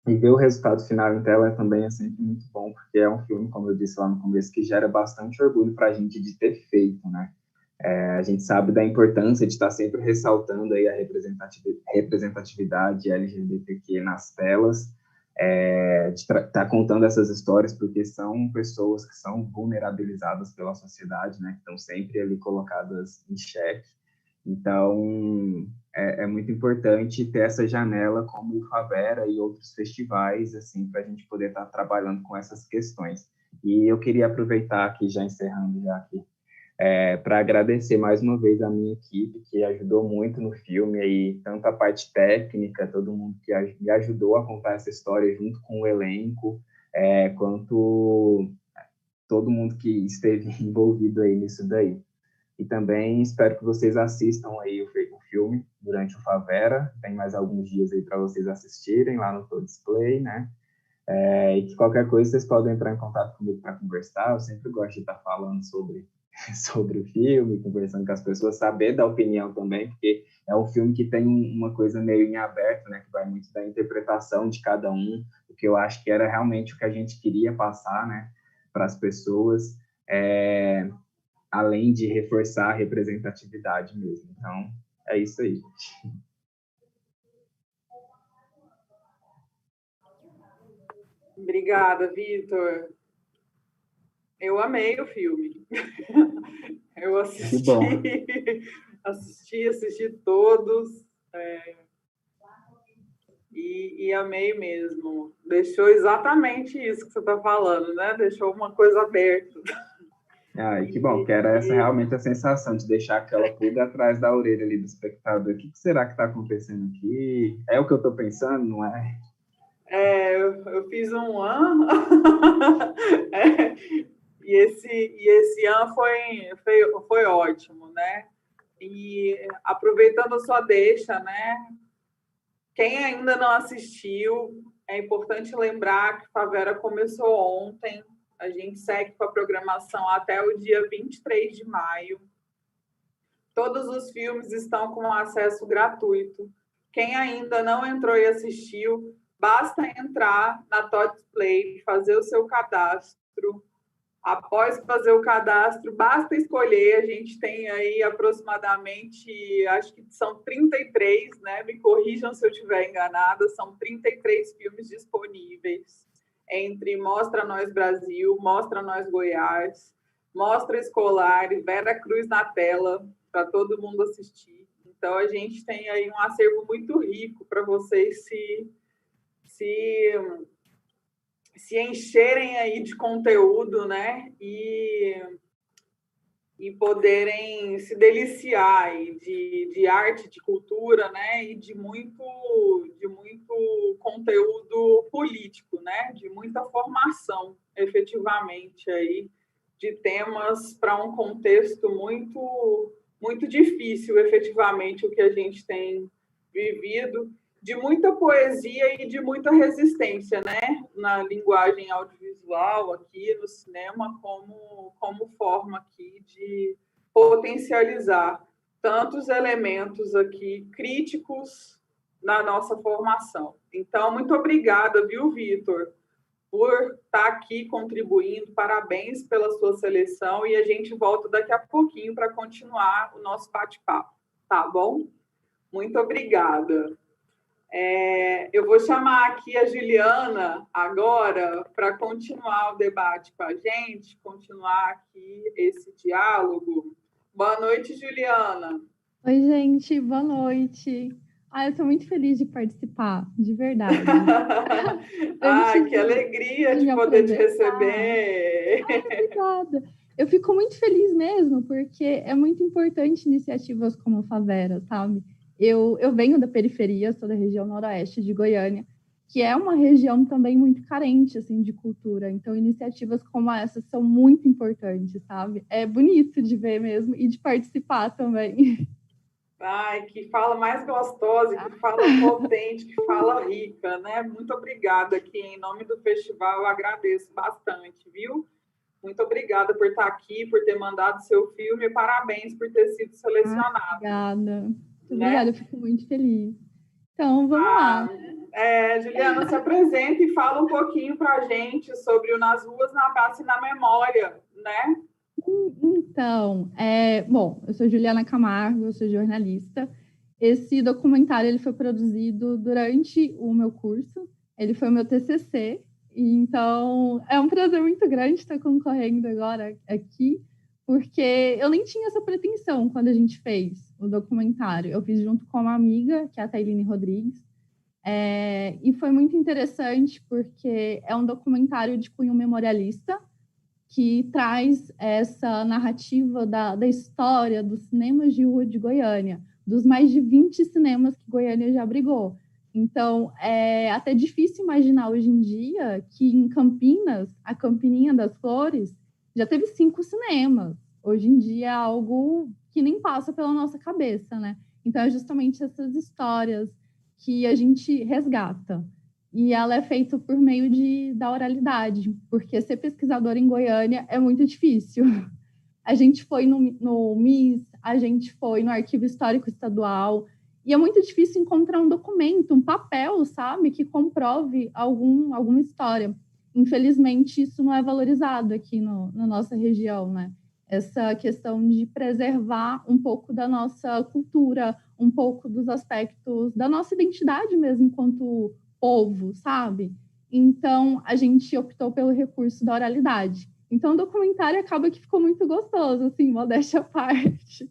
E ver o resultado final em tela também é sempre muito bom, porque é um filme, como eu disse lá no começo, que gera bastante orgulho para a gente de ter feito, né? A gente sabe da importância de estar sempre ressaltando aí a representatividade LGBTQ nas telas, de estar contando essas histórias, porque são pessoas que são vulnerabilizadas pela sociedade, né? Que estão sempre ali colocadas em xeque. Então, é muito importante ter essa janela como o Favera e outros festivais, assim, para a gente poder estar trabalhando com essas questões. E eu queria aproveitar aqui, já encerrando já aqui, para agradecer mais uma vez a minha equipe, que ajudou muito no filme, aí, tanto a parte técnica, todo mundo que me ajudou a contar essa história junto com o elenco, quanto todo mundo que esteve envolvido aí nisso daí. E também espero que vocês assistam aí o filme durante o Favera. Tem mais alguns dias aí para vocês assistirem lá no Todo Display, né? E que qualquer coisa vocês podem entrar em contato comigo para conversar. Eu sempre gosto de estar falando sobre o filme, conversando com as pessoas, saber da opinião também, porque é um filme que tem uma coisa meio em aberto, né? Que vai muito da interpretação de cada um, o que eu acho que era realmente o que a gente queria passar, né? Para as pessoas. Além de reforçar a representatividade mesmo. Então, é isso aí, gente. Obrigada, Vitor. Eu amei o filme. Eu assisti todos. E amei mesmo. Deixou exatamente isso que você está falando, né? Deixou uma coisa aberta. E que bom, que era essa realmente a sensação de deixar aquela pulga atrás da orelha ali do espectador. O que será que está acontecendo aqui? É o que eu estou pensando, não é? Eu fiz um ano e esse ano foi ótimo, né? E aproveitando a sua deixa, né? Quem ainda não assistiu, é importante lembrar que Favera começou ontem. A gente segue com a programação até o dia 23 de maio. Todos os filmes estão com acesso gratuito. Quem ainda não entrou e assistiu, basta entrar na Todo Display, fazer o seu cadastro. Após fazer o cadastro, basta escolher. A gente tem aí aproximadamente, acho que são 33, né? Me corrijam se eu estiver enganada, são 33 filmes disponíveis entre Mostra Nós Brasil, Mostra Nós Goiás, Mostra Escolar e Vera Cruz na tela, para todo mundo assistir. Então, a gente tem aí um acervo muito rico para vocês se encherem aí de conteúdo, né? E poderem se deliciar aí de arte, de cultura, né? E de muito conteúdo político, né? De muita formação, efetivamente, aí, de temas para um contexto muito difícil, efetivamente, o que a gente tem vivido, de muita poesia e de muita resistência, né? Na linguagem audiovisual aqui, no cinema, como forma aqui de potencializar tantos elementos aqui críticos na nossa formação. Então, muito obrigada, viu, Vitor, por estar aqui contribuindo. Parabéns pela sua seleção e a gente volta daqui a pouquinho para continuar o nosso bate-papo, tá bom? Muito obrigada. Eu vou chamar aqui a Juliana agora para continuar o debate com a gente, continuar aqui esse diálogo. Boa noite, Juliana. Oi, gente, boa noite. Eu estou muito feliz de participar, de verdade. Que alegria de poder te receber. Obrigada. Eu fico muito feliz mesmo, porque é muito importante iniciativas como Favera, sabe? Eu venho da periferia, sou da região noroeste de Goiânia, que é uma região também muito carente assim, de cultura. Então, iniciativas como essa são muito importantes, sabe? É bonito de ver mesmo e de participar também. Que fala mais gostosa, que fala potente, que fala rica, né? Muito obrigada aqui, em nome do festival, eu agradeço bastante, viu? Muito obrigada por estar aqui, por ter mandado seu filme, e parabéns por ter sido selecionado. Obrigada. Muito obrigada, eu fico muito feliz. Então, vamos lá. Juliana, se apresenta e fala um pouquinho para a gente sobre o Nas Ruas, na Praça e na Memória, né? Então, bom, eu sou Juliana Camargo, eu sou jornalista. Esse documentário ele foi produzido durante o meu curso, ele foi o meu TCC, então é um prazer muito grande estar concorrendo agora aqui, porque eu nem tinha essa pretensão quando a gente fez o documentário. Eu fiz junto com uma amiga, que é a Tailine Rodrigues, e foi muito interessante porque é um documentário de cunho memorialista, que traz essa narrativa da história dos cinemas de rua de Goiânia, dos mais de 20 cinemas que Goiânia já abrigou. Então, é até difícil imaginar hoje em dia que em Campinas, a Campininha das Flores, já teve 5 cinemas. Hoje em dia é algo que nem passa pela nossa cabeça, né? Então, é justamente essas histórias que a gente resgata. E ela é feita por meio da oralidade, porque ser pesquisador em Goiânia é muito difícil. A gente foi no MIS, a gente foi no Arquivo Histórico Estadual, e é muito difícil encontrar um documento, um papel, sabe, que comprove alguma história. Infelizmente, isso não é valorizado aqui na nossa região, né? Essa questão de preservar um pouco da nossa cultura, um pouco dos aspectos da nossa identidade mesmo, enquanto povo, sabe? Então, a gente optou pelo recurso da oralidade. Então, o documentário acaba que ficou muito gostoso, assim, modéstia à parte,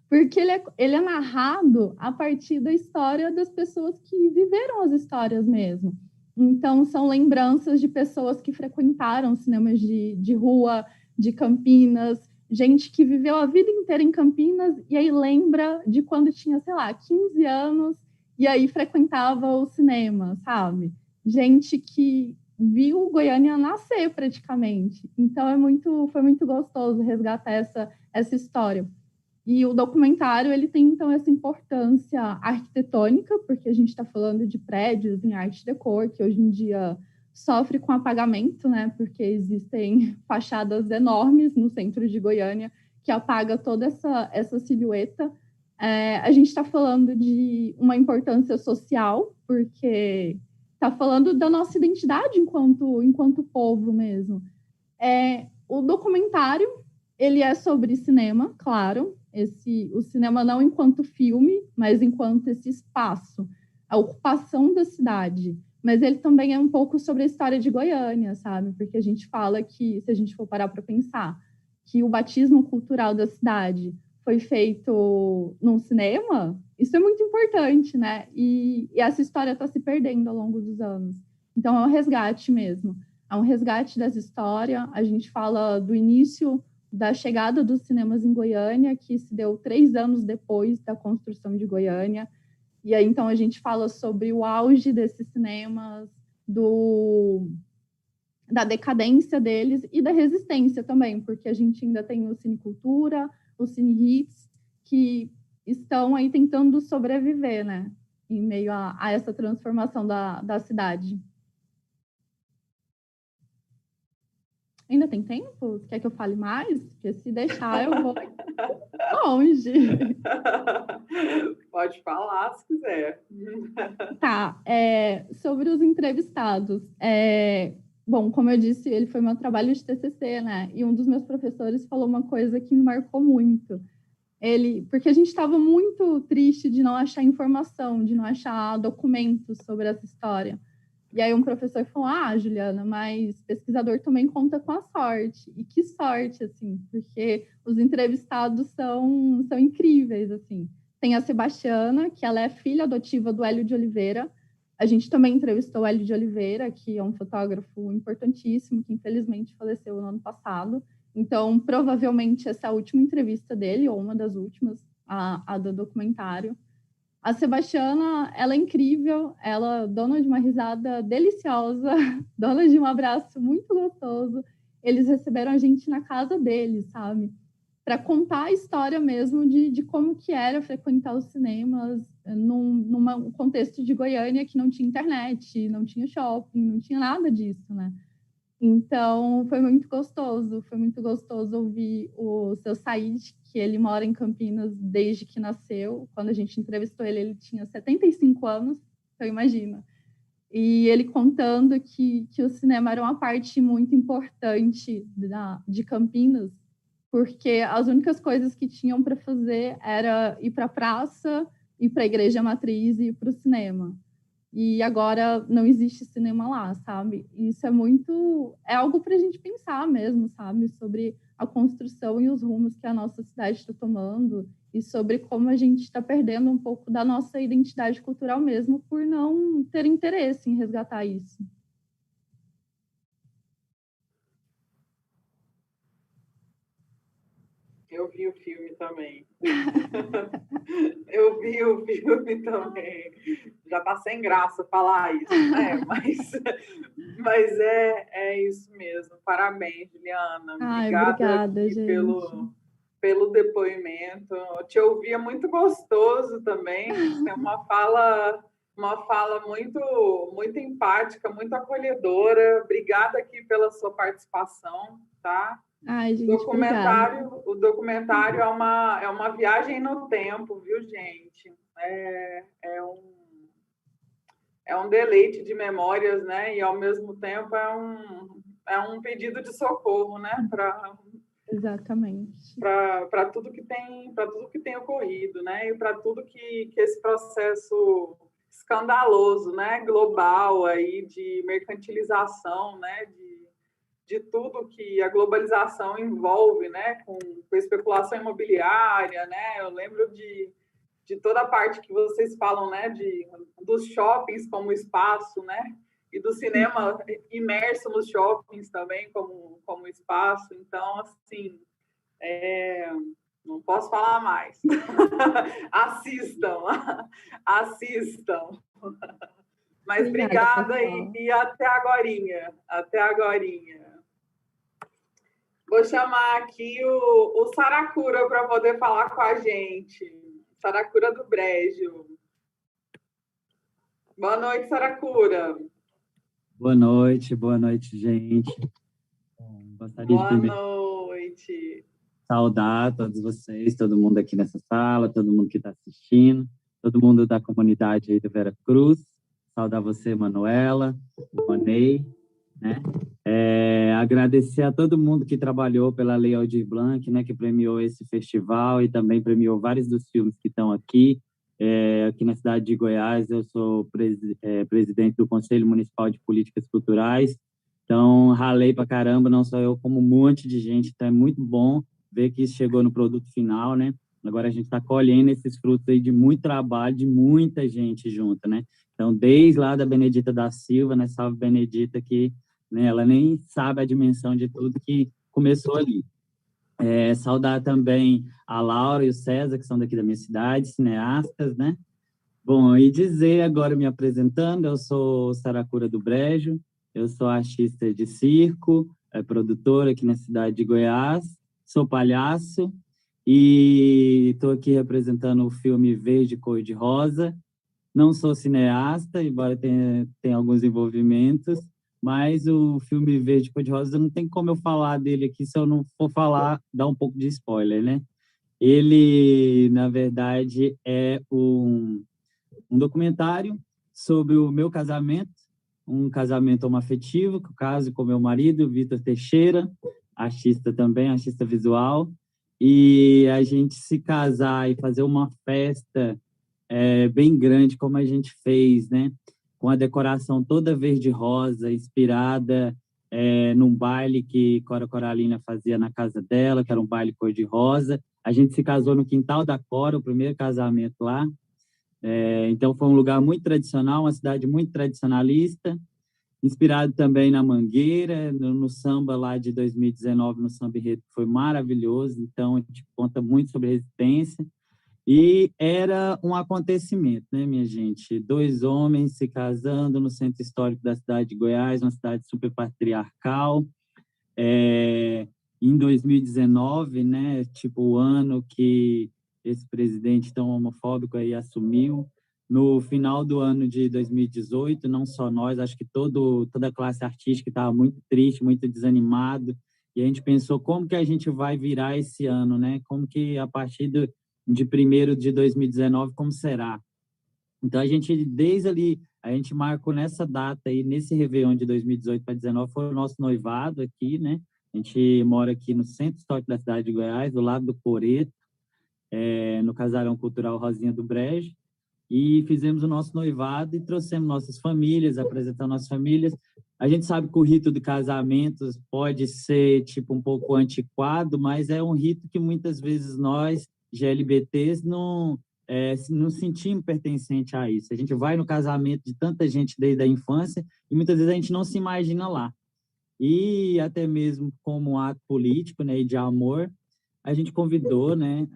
porque ele é narrado a partir da história das pessoas que viveram as histórias mesmo. Então, são lembranças de pessoas que frequentaram cinemas de rua, de Campinas, gente que viveu a vida inteira em Campinas e aí lembra de quando tinha, sei lá, 15 anos e aí frequentava o cinema, sabe? Gente que viu Goiânia nascer praticamente. Então foi muito gostoso resgatar essa história. E o documentário ele tem então essa importância arquitetônica, porque a gente está falando de prédios em arte decor, que hoje em dia sofre com apagamento, né? Porque existem fachadas enormes no centro de Goiânia que apaga toda essa silhueta. A gente está falando de uma importância social, porque está falando da nossa identidade enquanto povo mesmo. O documentário ele é sobre cinema, claro, o cinema não enquanto filme, mas enquanto esse espaço, a ocupação da cidade. Mas ele também é um pouco sobre a história de Goiânia, sabe? Porque a gente fala que, se a gente for parar para pensar, que o batismo cultural da cidade foi feito num cinema, isso é muito importante, né? E essa história está se perdendo ao longo dos anos. Então, é um resgate mesmo. É um resgate dessa história. A gente fala do início da chegada dos cinemas em Goiânia, que se deu 3 anos depois da construção de Goiânia. E aí, então, a gente fala sobre o auge desses cinemas, da decadência deles e da resistência também, porque a gente ainda tem o Cine Cultura, o Cine Hits, que estão aí tentando sobreviver, né, em meio a essa transformação da cidade. Ainda tem tempo? Quer que eu fale mais? Porque se deixar, eu vou longe. Pode falar, se quiser. Tá, sobre os entrevistados. Bom, como eu disse, ele foi meu trabalho de TCC, né? E um dos meus professores falou uma coisa que me marcou muito. Porque a gente estava muito triste de não achar informação, de não achar documentos sobre essa história. E aí um professor falou, Juliana, mas pesquisador também conta com a sorte. E que sorte, assim, porque os entrevistados são incríveis, assim. Tem a Sebastiana, que ela é filha adotiva do Hélio de Oliveira. A gente também entrevistou o Hélio de Oliveira, que é um fotógrafo importantíssimo, que infelizmente faleceu no ano passado. Então, provavelmente essa é a última entrevista dele, ou uma das últimas, a do documentário. A Sebastiana, ela é incrível, ela dona de uma risada deliciosa, dona de um abraço muito gostoso. Eles receberam a gente na casa deles, sabe? Para contar a história mesmo de como que era frequentar os cinemas num contexto de Goiânia que não tinha internet, não tinha shopping, não tinha nada disso, né? Então, foi muito gostoso ouvir o seu Said, que ele mora em Campinas desde que nasceu. Quando a gente entrevistou ele, ele tinha 75 anos, então imagina. E ele contando que o cinema era uma parte muito importante de Campinas, porque as únicas coisas que tinham para fazer era ir para a praça, ir para a igreja matriz e ir para o cinema. E agora não existe cinema lá, sabe? Isso é algo para a gente pensar mesmo, sabe? Sobre a construção e os rumos que a nossa cidade está tomando e sobre como a gente está perdendo um pouco da nossa identidade cultural mesmo por não ter interesse em resgatar isso. Eu vi o filme também. Eu vi o filme também. Já tá sem graça falar isso, né? Mas é isso mesmo. Parabéns, Juliana. Obrigada, gente. Pelo depoimento. Te ouvir é muito gostoso também. Tem uma fala muito empática, muito acolhedora. Obrigada aqui pela sua participação, tá? Ai, gente, O documentário é uma viagem no tempo, viu, gente? É um deleite de memórias, né? E ao mesmo tempo é um pedido de socorro, né? Exatamente. Para tudo que tem ocorrido, né? E para tudo que esse processo escandaloso, né? Global aí de mercantilização, né? De tudo que a globalização envolve, né, com especulação imobiliária, né? Eu lembro de toda a parte que vocês falam, né, dos shoppings como espaço, né? E do cinema imerso nos shoppings também como espaço. Então, assim, não posso falar mais. Assistam. Mas obrigada e até agorinha. Até agorinha. Vou chamar aqui o Saracura para poder falar com a gente. Saracura do Brejo. Boa noite, Saracura. Boa noite, gente. Gostaria de primeiro noite. Saudar todos vocês, todo mundo aqui nessa sala, todo mundo que está assistindo, todo mundo da comunidade aí do Vera Cruz. Saudar você, Manuela, o Manei, né? Agradecer a todo mundo que trabalhou pela Lei Aldir Blanc, né, que premiou esse festival e também premiou vários dos filmes que estão aqui. Aqui na cidade de Goiás, eu sou presidente do Conselho Municipal de Políticas Culturais, então ralei pra caramba, não só eu, como um monte de gente, então é muito bom ver que isso chegou no produto final, né? Agora a gente está colhendo esses frutos aí de muito trabalho, de muita gente junto, né? Então, desde lá da Benedita da Silva, né? Salve Benedita, que, né, ela nem sabe a dimensão de tudo que começou ali. Saudar também a Laura e o César, que são daqui da minha cidade, cineastas, né? Bom, e dizer agora, me apresentando, eu sou Saracura do Brejo, eu sou artista de circo, produtora aqui na cidade de Goiás, sou palhaço e estou aqui representando o filme Verde Cor de Rosa. Não sou cineasta, embora tenha alguns envolvimentos, mas o filme Verde Cor de Rosa não tem como eu falar dele aqui se eu não for falar, dar um pouco de spoiler, né? Ele, na verdade, é um documentário sobre o meu casamento, um casamento homoafetivo, que eu caso com meu marido, Vitor Teixeira, artista também, artista visual, e a gente se casar e fazer uma festa bem grande, como a gente fez, né? Com a decoração toda verde-rosa, inspirada num baile que Cora Coralina fazia na casa dela, que era um baile cor-de-rosa. A gente se casou no quintal da Cora, o primeiro casamento lá. Então, foi um lugar muito tradicional, uma cidade muito tradicionalista, inspirado também na Mangueira, no samba lá de 2019, no Samba Enredo, que foi maravilhoso. Então, a gente conta muito sobre resistência. E era um acontecimento, né, minha gente? 2 homens se casando no centro histórico da cidade de Goiás, uma cidade super patriarcal. Em 2019, né, tipo o ano que esse presidente tão homofóbico aí assumiu, no final do ano de 2018, não só nós, acho que toda a classe artística estava muito triste, muito desanimado, e a gente pensou como que a gente vai virar esse ano, né? Como que a partir de 1º de 2019, como será? Então, desde ali, a gente marcou nessa data aí, nesse Réveillon de 2018 para 2019, foi o nosso noivado aqui, né? A gente mora aqui no centro histórico da cidade de Goiás, do lado do Coreto, no Casarão Cultural Rosinha do Brejo, e fizemos o nosso noivado e trouxemos nossas famílias, apresentamos nossas famílias. A gente sabe que o rito de casamento pode ser, tipo, um pouco antiquado, mas é um rito que muitas vezes nós, GLBTs, não sentimos pertencente a isso. A gente vai no casamento de tanta gente desde a infância e muitas vezes a gente não se imagina lá. E até mesmo como ato político, né, e de amor, a gente convidou, né,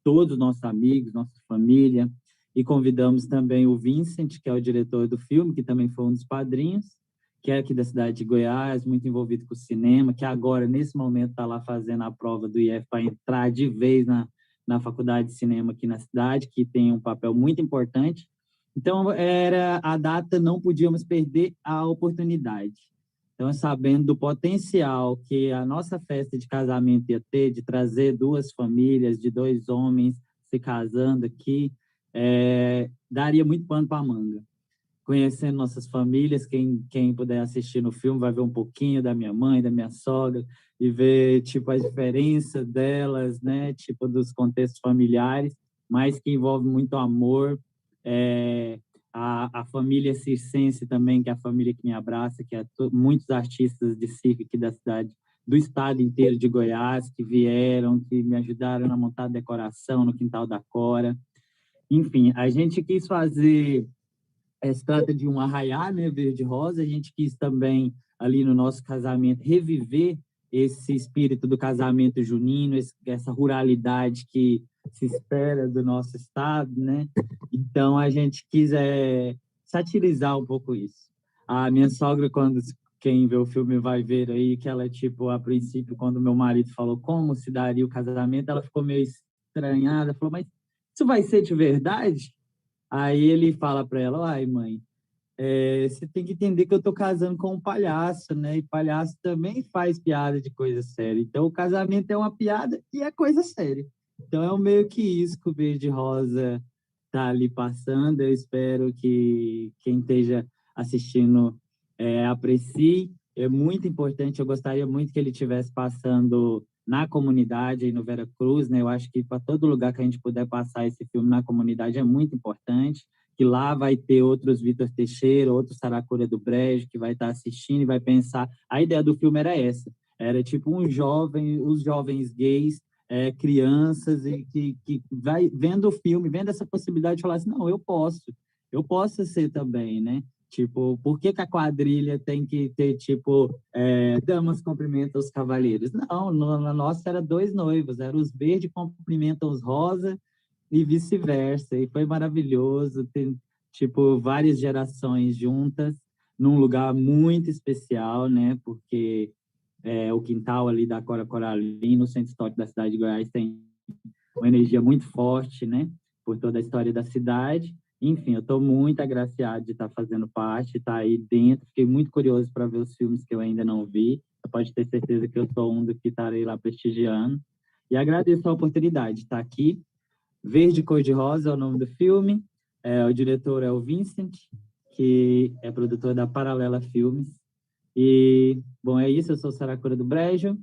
todos os nossos amigos, nossa família, e convidamos também o Vincent, que é o diretor do filme, que também foi um dos padrinhos, que é aqui da cidade de Goiás, muito envolvido com o cinema, que agora, nesse momento, está lá fazendo a prova do IF para entrar de vez na faculdade de cinema aqui na cidade, que tem um papel muito importante. Então, era a data, não podíamos perder a oportunidade. Então, sabendo do potencial que a nossa festa de casamento ia ter, de trazer 2 famílias, de 2 homens se casando aqui, daria muito pano para a manga. Conhecendo nossas famílias, quem puder assistir no filme vai ver um pouquinho da minha mãe, da minha sogra, e ver, tipo, a diferença delas, né, tipo, dos contextos familiares, mas que envolve muito amor, a família circense também, que é a família que me abraça, que é muitos artistas de circo aqui da cidade, do estado inteiro de Goiás, que vieram, que me ajudaram a montar a decoração no quintal da Cora. Enfim, a gente quis fazer, se trata de um arraiá, né, verde-rosa, a gente quis também, ali no nosso casamento, reviver esse espírito do casamento junino, essa ruralidade que se espera do nosso estado, né? Então, a gente quis satirizar um pouco isso. A minha sogra, quem vê o filme vai ver aí, que ela, tipo, a princípio, quando meu marido falou como se daria o casamento, ela ficou meio estranhada, falou, mas isso vai ser de verdade? Aí ele fala para ela, ai, mãe, você tem que entender que eu estou casando com um palhaço, né? E palhaço também faz piada de coisa séria. Então, o casamento é uma piada e é coisa séria. Então, é meio que isso que o Verde Rosa está ali passando. Eu espero que quem esteja assistindo aprecie. É muito importante, eu gostaria muito que ele estivesse passando na comunidade, aí no Vera Cruz, né? Eu acho que para todo lugar que a gente puder passar esse filme na comunidade é muito importante, que lá vai ter outros Vitor Teixeira, outros Saracura do Brejo, que vai estar assistindo e vai pensar. A ideia do filme era essa, era tipo os jovens gays, crianças, e que vai vendo o filme, vendo essa possibilidade de falar assim, não, eu posso ser também, né? Tipo, por que a quadrilha tem que ter, tipo, damas cumprimentam os cavaleiros? Não, na nossa era 2 noivos, eram os verdes cumprimentam os rosa e vice-versa. E foi maravilhoso, tem, tipo, várias gerações juntas, num lugar muito especial, né? Porque o quintal ali da Cora Coralina, no centro histórico da cidade de Goiás, tem uma energia muito forte, né? Por toda a história da cidade. Enfim, eu estou muito agraciado de estar fazendo parte, estar aí dentro. Fiquei muito curioso para ver os filmes que eu ainda não vi. Você pode ter certeza que eu sou um dos que estarei lá prestigiando. E agradeço a oportunidade de estar aqui. Verde Cor-de-Rosa é o nome do filme. O diretor é o Vincent, que é produtor da Paralela Filmes. E, bom, é isso. Eu sou Saracura do Brejo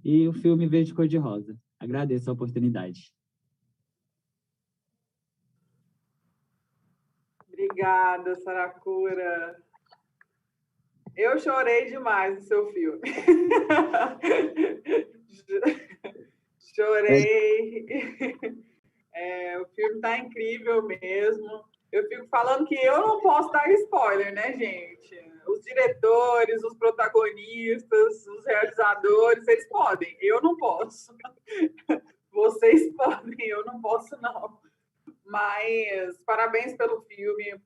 e o filme Verde Cor-de-Rosa. Agradeço a oportunidade. Obrigada, Saracura. Eu chorei demais no seu filme. Chorei. O filme está incrível mesmo. Eu fico falando que eu não posso dar spoiler, né, gente? Os diretores, os protagonistas, os realizadores, eles podem. Eu não posso. Vocês podem, eu não posso, não. Mas parabéns pelo filme,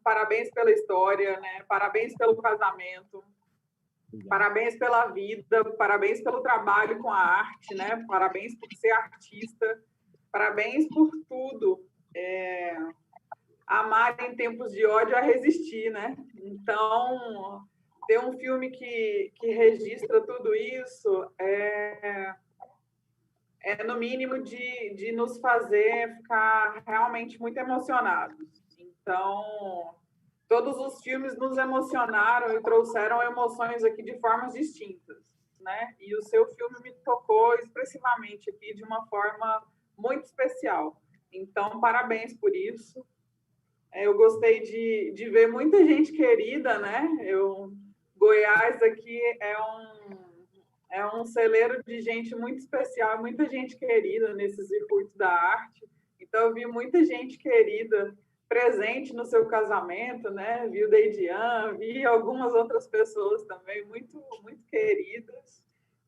parabéns pela história, né? Parabéns pelo casamento, parabéns pela vida, parabéns pelo trabalho com a arte, né? Parabéns por ser artista, parabéns por tudo. amar em tempos de ódio é resistir, né? Então, ter um filme que registra tudo isso é no mínimo de nos fazer ficar realmente muito emocionados. Então, todos os filmes nos emocionaram e trouxeram emoções aqui de formas distintas, né? E o seu filme me tocou expressivamente aqui de uma forma muito especial. Então, parabéns por isso. Eu gostei de ver muita gente querida, né? Goiás aqui é um celeiro de gente muito especial, muita gente querida nesses circuitos da arte. Então, eu vi muita gente querida presente no seu casamento, né? Vi o Deidian, vi algumas outras pessoas também muito, muito queridas.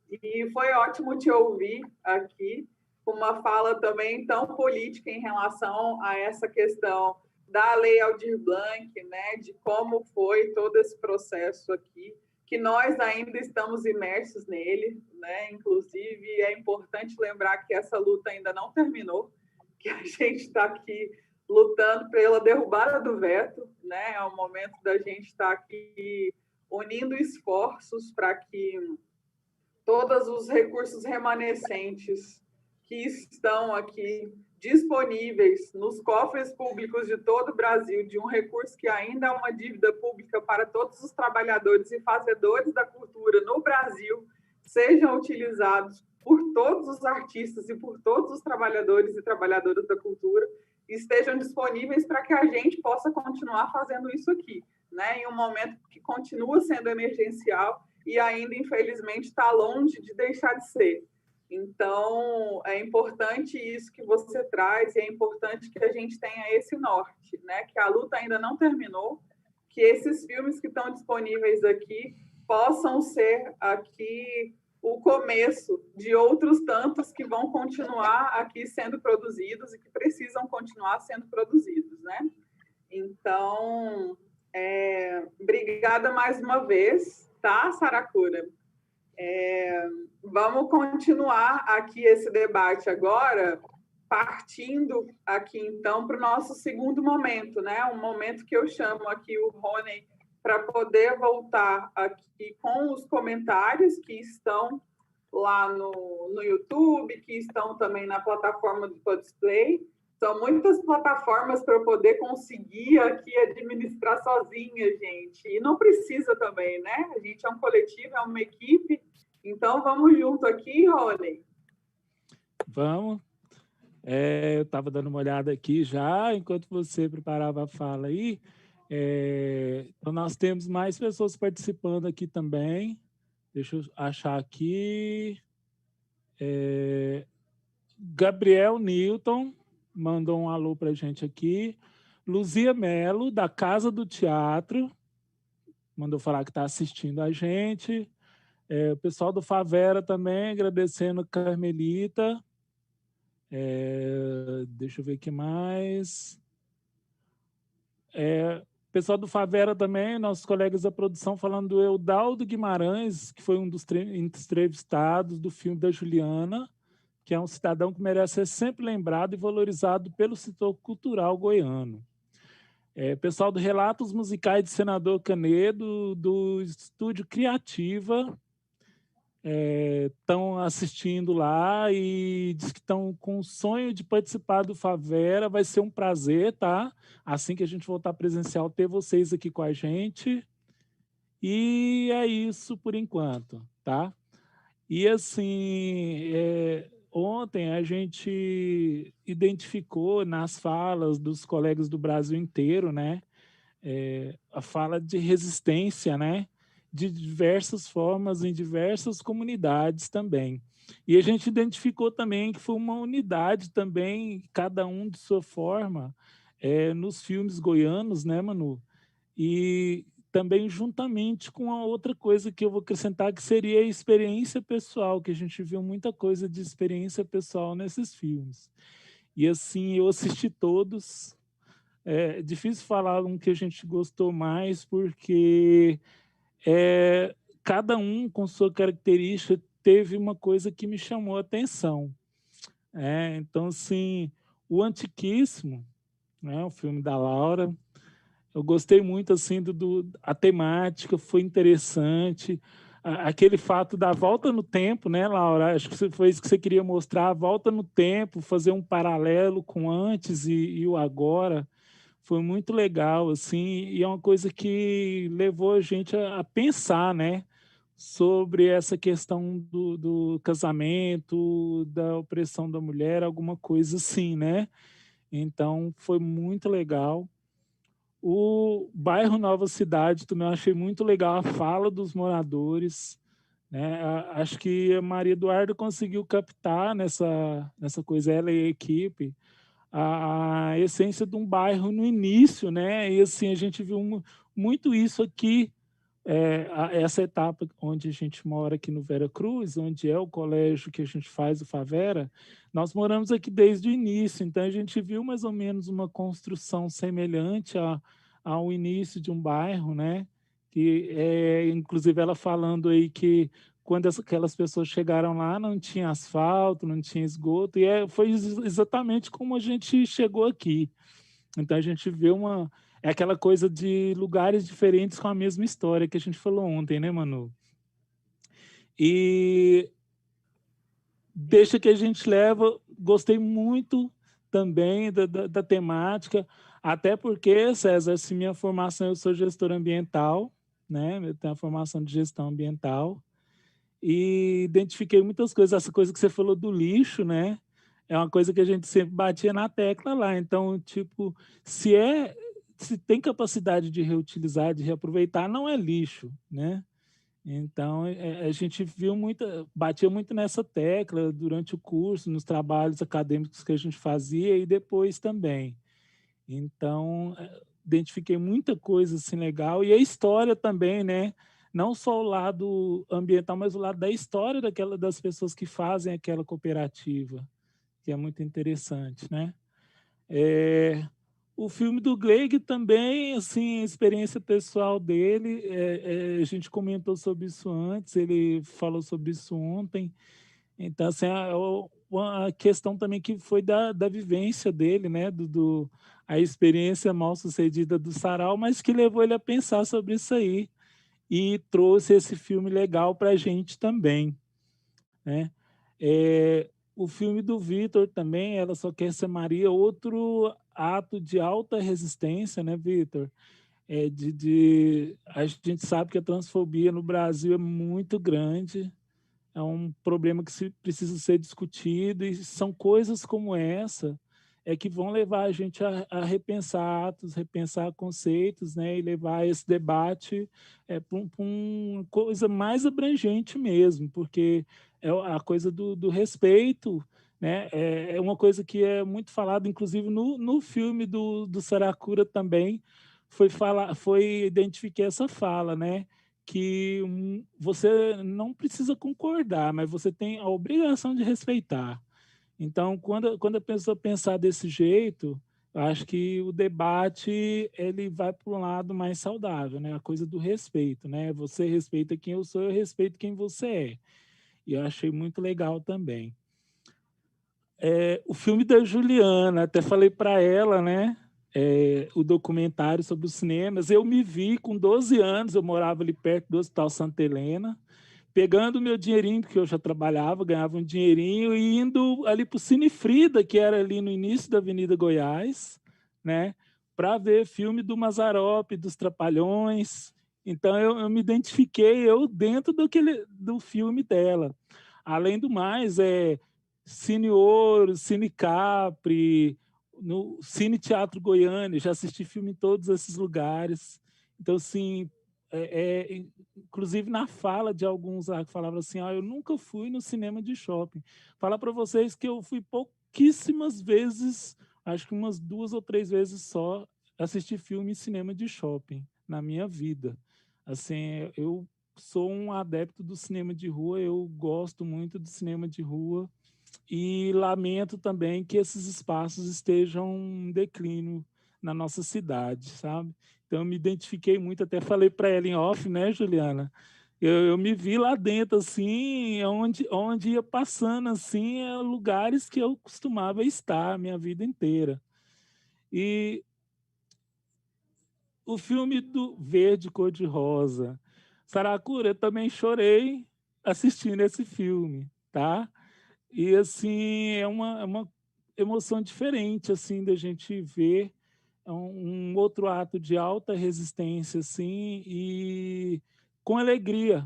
E foi ótimo te ouvir aqui, com uma fala também tão política em relação a essa questão da Lei Aldir Blanc, né? De como foi todo esse processo aqui, que nós ainda estamos imersos nele, né? Inclusive, é importante lembrar que essa luta ainda não terminou, que a gente está aqui lutando pela derrubada do veto, né? É o momento da gente estar aqui unindo esforços para que todos os recursos remanescentes que estão aqui disponíveis nos cofres públicos de todo o Brasil, de um recurso que ainda é uma dívida pública para todos os trabalhadores e fazedores da cultura no Brasil, sejam utilizados por todos os artistas e por todos os trabalhadores e trabalhadoras da cultura, e estejam disponíveis para que a gente possa continuar fazendo isso aqui, né? Em um momento que continua sendo emergencial e ainda, infelizmente, está longe de deixar de ser. Então, é importante isso que você traz, e é importante que a gente tenha esse norte, né? Que a luta ainda não terminou, que esses filmes que estão disponíveis aqui possam ser aqui o começo de outros tantos que vão continuar aqui sendo produzidos e que precisam continuar sendo produzidos, né? Então, obrigada mais uma vez, tá, Saracura? Vamos continuar aqui esse debate agora, partindo aqui, então, para o nosso segundo momento, né? Um momento que eu chamo aqui o Rony para poder voltar aqui com os comentários que estão lá no YouTube, que estão também na plataforma do Podisplay. São muitas plataformas para eu poder conseguir aqui administrar sozinha, gente. E não precisa também, né? A gente é um coletivo, é uma equipe. Então, vamos junto aqui, Rony. Vamos. Eu estava dando uma olhada aqui já, enquanto você preparava a fala aí. Então, nós temos mais pessoas participando aqui também. Deixa eu achar aqui. Gabriel Newton mandou um alô para a gente aqui. Luzia Mello, da Casa do Teatro, mandou falar que está assistindo a gente. O pessoal do Favera também, agradecendo Carmelita. Deixa eu ver o que mais. Pessoal do Favera também, nossos colegas da produção, falando do Eudaldo Guimarães, que foi um dos entrevistados do filme da Juliana, que é um cidadão que merece ser sempre lembrado e valorizado pelo setor cultural goiano. Pessoal do Relatos Musicais de Senador Canedo, do Estúdio Criativa, estão assistindo lá e diz que estão com o sonho de participar do Favera. Vai ser um prazer, tá? Assim que a gente voltar presencial, ter vocês aqui com a gente. E é isso por enquanto, tá? E assim, ontem a gente identificou nas falas dos colegas do Brasil inteiro, né? A fala de resistência, né? De diversas formas, em diversas comunidades também. E a gente identificou também que foi uma unidade também, cada um de sua forma, nos filmes goianos, né, Manu? E também juntamente com a outra coisa que eu vou acrescentar, que seria a experiência pessoal, que a gente viu muita coisa de experiência pessoal nesses filmes. E assim, eu assisti todos. É difícil falar um que a gente gostou mais, porque cada um com sua característica teve uma coisa que me chamou a atenção. Então, assim, o Antiquíssimo, né? O filme da Laura. Eu gostei muito, assim, a temática foi interessante. Aquele fato da volta no tempo, né, Laura? Acho que foi isso que você queria mostrar, a volta no tempo, fazer um paralelo com antes e o agora. Foi muito legal, assim, e é uma coisa que levou a gente a pensar, né, sobre essa questão do casamento, da opressão da mulher, alguma coisa assim, né? Então, foi muito legal. O bairro Nova Cidade também eu achei muito legal a fala dos moradores, né? Acho que a Maria Eduarda conseguiu captar nessa coisa, ela e a equipe, a essência de um bairro no início, né? E assim, a gente viu muito isso aqui, essa etapa onde a gente mora aqui no Vera Cruz, onde é o colégio que a gente faz o Favera, nós moramos aqui desde o início, então a gente viu mais ou menos uma construção semelhante ao início de um bairro, né? Que inclusive ela falando aí que quando aquelas pessoas chegaram lá não tinha asfalto, não tinha esgoto, e foi exatamente como a gente chegou aqui. Então a gente vê é aquela coisa de lugares diferentes com a mesma história que a gente falou ontem, né, Manu? E deixa que a gente leva, gostei muito também da temática, até porque, César, se minha formação, eu sou gestor ambiental, né? Eu tenho a formação de gestão ambiental, e identifiquei muitas coisas. Essa coisa que você falou do lixo, né? É uma coisa que a gente sempre batia na tecla lá. Então, tipo, se tem capacidade de reutilizar, de reaproveitar, não é lixo, né? Então, a gente batia muito nessa tecla durante o curso, nos trabalhos acadêmicos que a gente fazia e depois também. Então, identifiquei muita coisa assim legal. E a história também, né? Não só o lado ambiental, mas o lado da história das pessoas que fazem aquela cooperativa, que é muito interessante, né? O filme do Gleig também, assim, a experiência pessoal dele, a gente comentou sobre isso antes, ele falou sobre isso ontem. Então, assim, uma questão também que foi da vivência dele, né? A experiência mal sucedida do Sarau, mas que levou ele a pensar sobre isso aí e trouxe esse filme legal para a gente também, né? O filme do Vitor também, Ela Só Quer Ser Maria, outro ato de alta resistência, né, Vitor? A gente sabe que a transfobia no Brasil é muito grande, é um problema que precisa ser discutido, e são coisas como essa que vão levar a gente a repensar atos, repensar conceitos, né, e levar esse debate para uma coisa mais abrangente mesmo, porque é a coisa do respeito, né, é uma coisa que é muito falada, inclusive no filme do Saracura também, identifiquei essa fala, né, que você não precisa concordar, mas você tem a obrigação de respeitar. Então, quando a pessoa pensar desse jeito, eu acho que o debate ele vai para um lado mais saudável, né? A coisa do respeito, né? Você respeita quem eu sou, eu respeito quem você é. E eu achei muito legal também. O filme da Juliana, até falei para ela, né? O documentário sobre os cinemas. Eu me vi com 12 anos, eu morava ali perto do Hospital Santa Helena, pegando o meu dinheirinho, porque eu já trabalhava, ganhava um dinheirinho, e indo ali para o Cine Frida, que era ali no início da Avenida Goiás, né, para ver filme do Mazzaropi, dos Trapalhões. Então, eu me identifiquei dentro do filme dela. Além do mais, Cine Ouro, Cine Capri, no Cine Teatro Goiânia, já assisti filme em todos esses lugares. Então, assim, inclusive na fala de alguns que falavam assim, eu nunca fui no cinema de shopping. Falar para vocês que eu fui pouquíssimas vezes, acho que umas 2 ou 3 vezes só, assistir filme em cinema de shopping na minha vida. Assim, eu sou um adepto do cinema de rua, eu gosto muito do cinema de rua e lamento também que esses espaços estejam em declínio na nossa cidade, sabe? Então, eu me identifiquei muito, até falei para ela em off, né, Juliana? Eu me vi lá dentro, assim, onde ia passando, assim, lugares que eu costumava estar a minha vida inteira. E o filme do Verde Cor-de-Rosa. Saracura, eu também chorei assistindo esse filme, tá? E, assim, é uma emoção diferente, assim, da gente ver um outro ato de alta resistência, assim, e com alegria,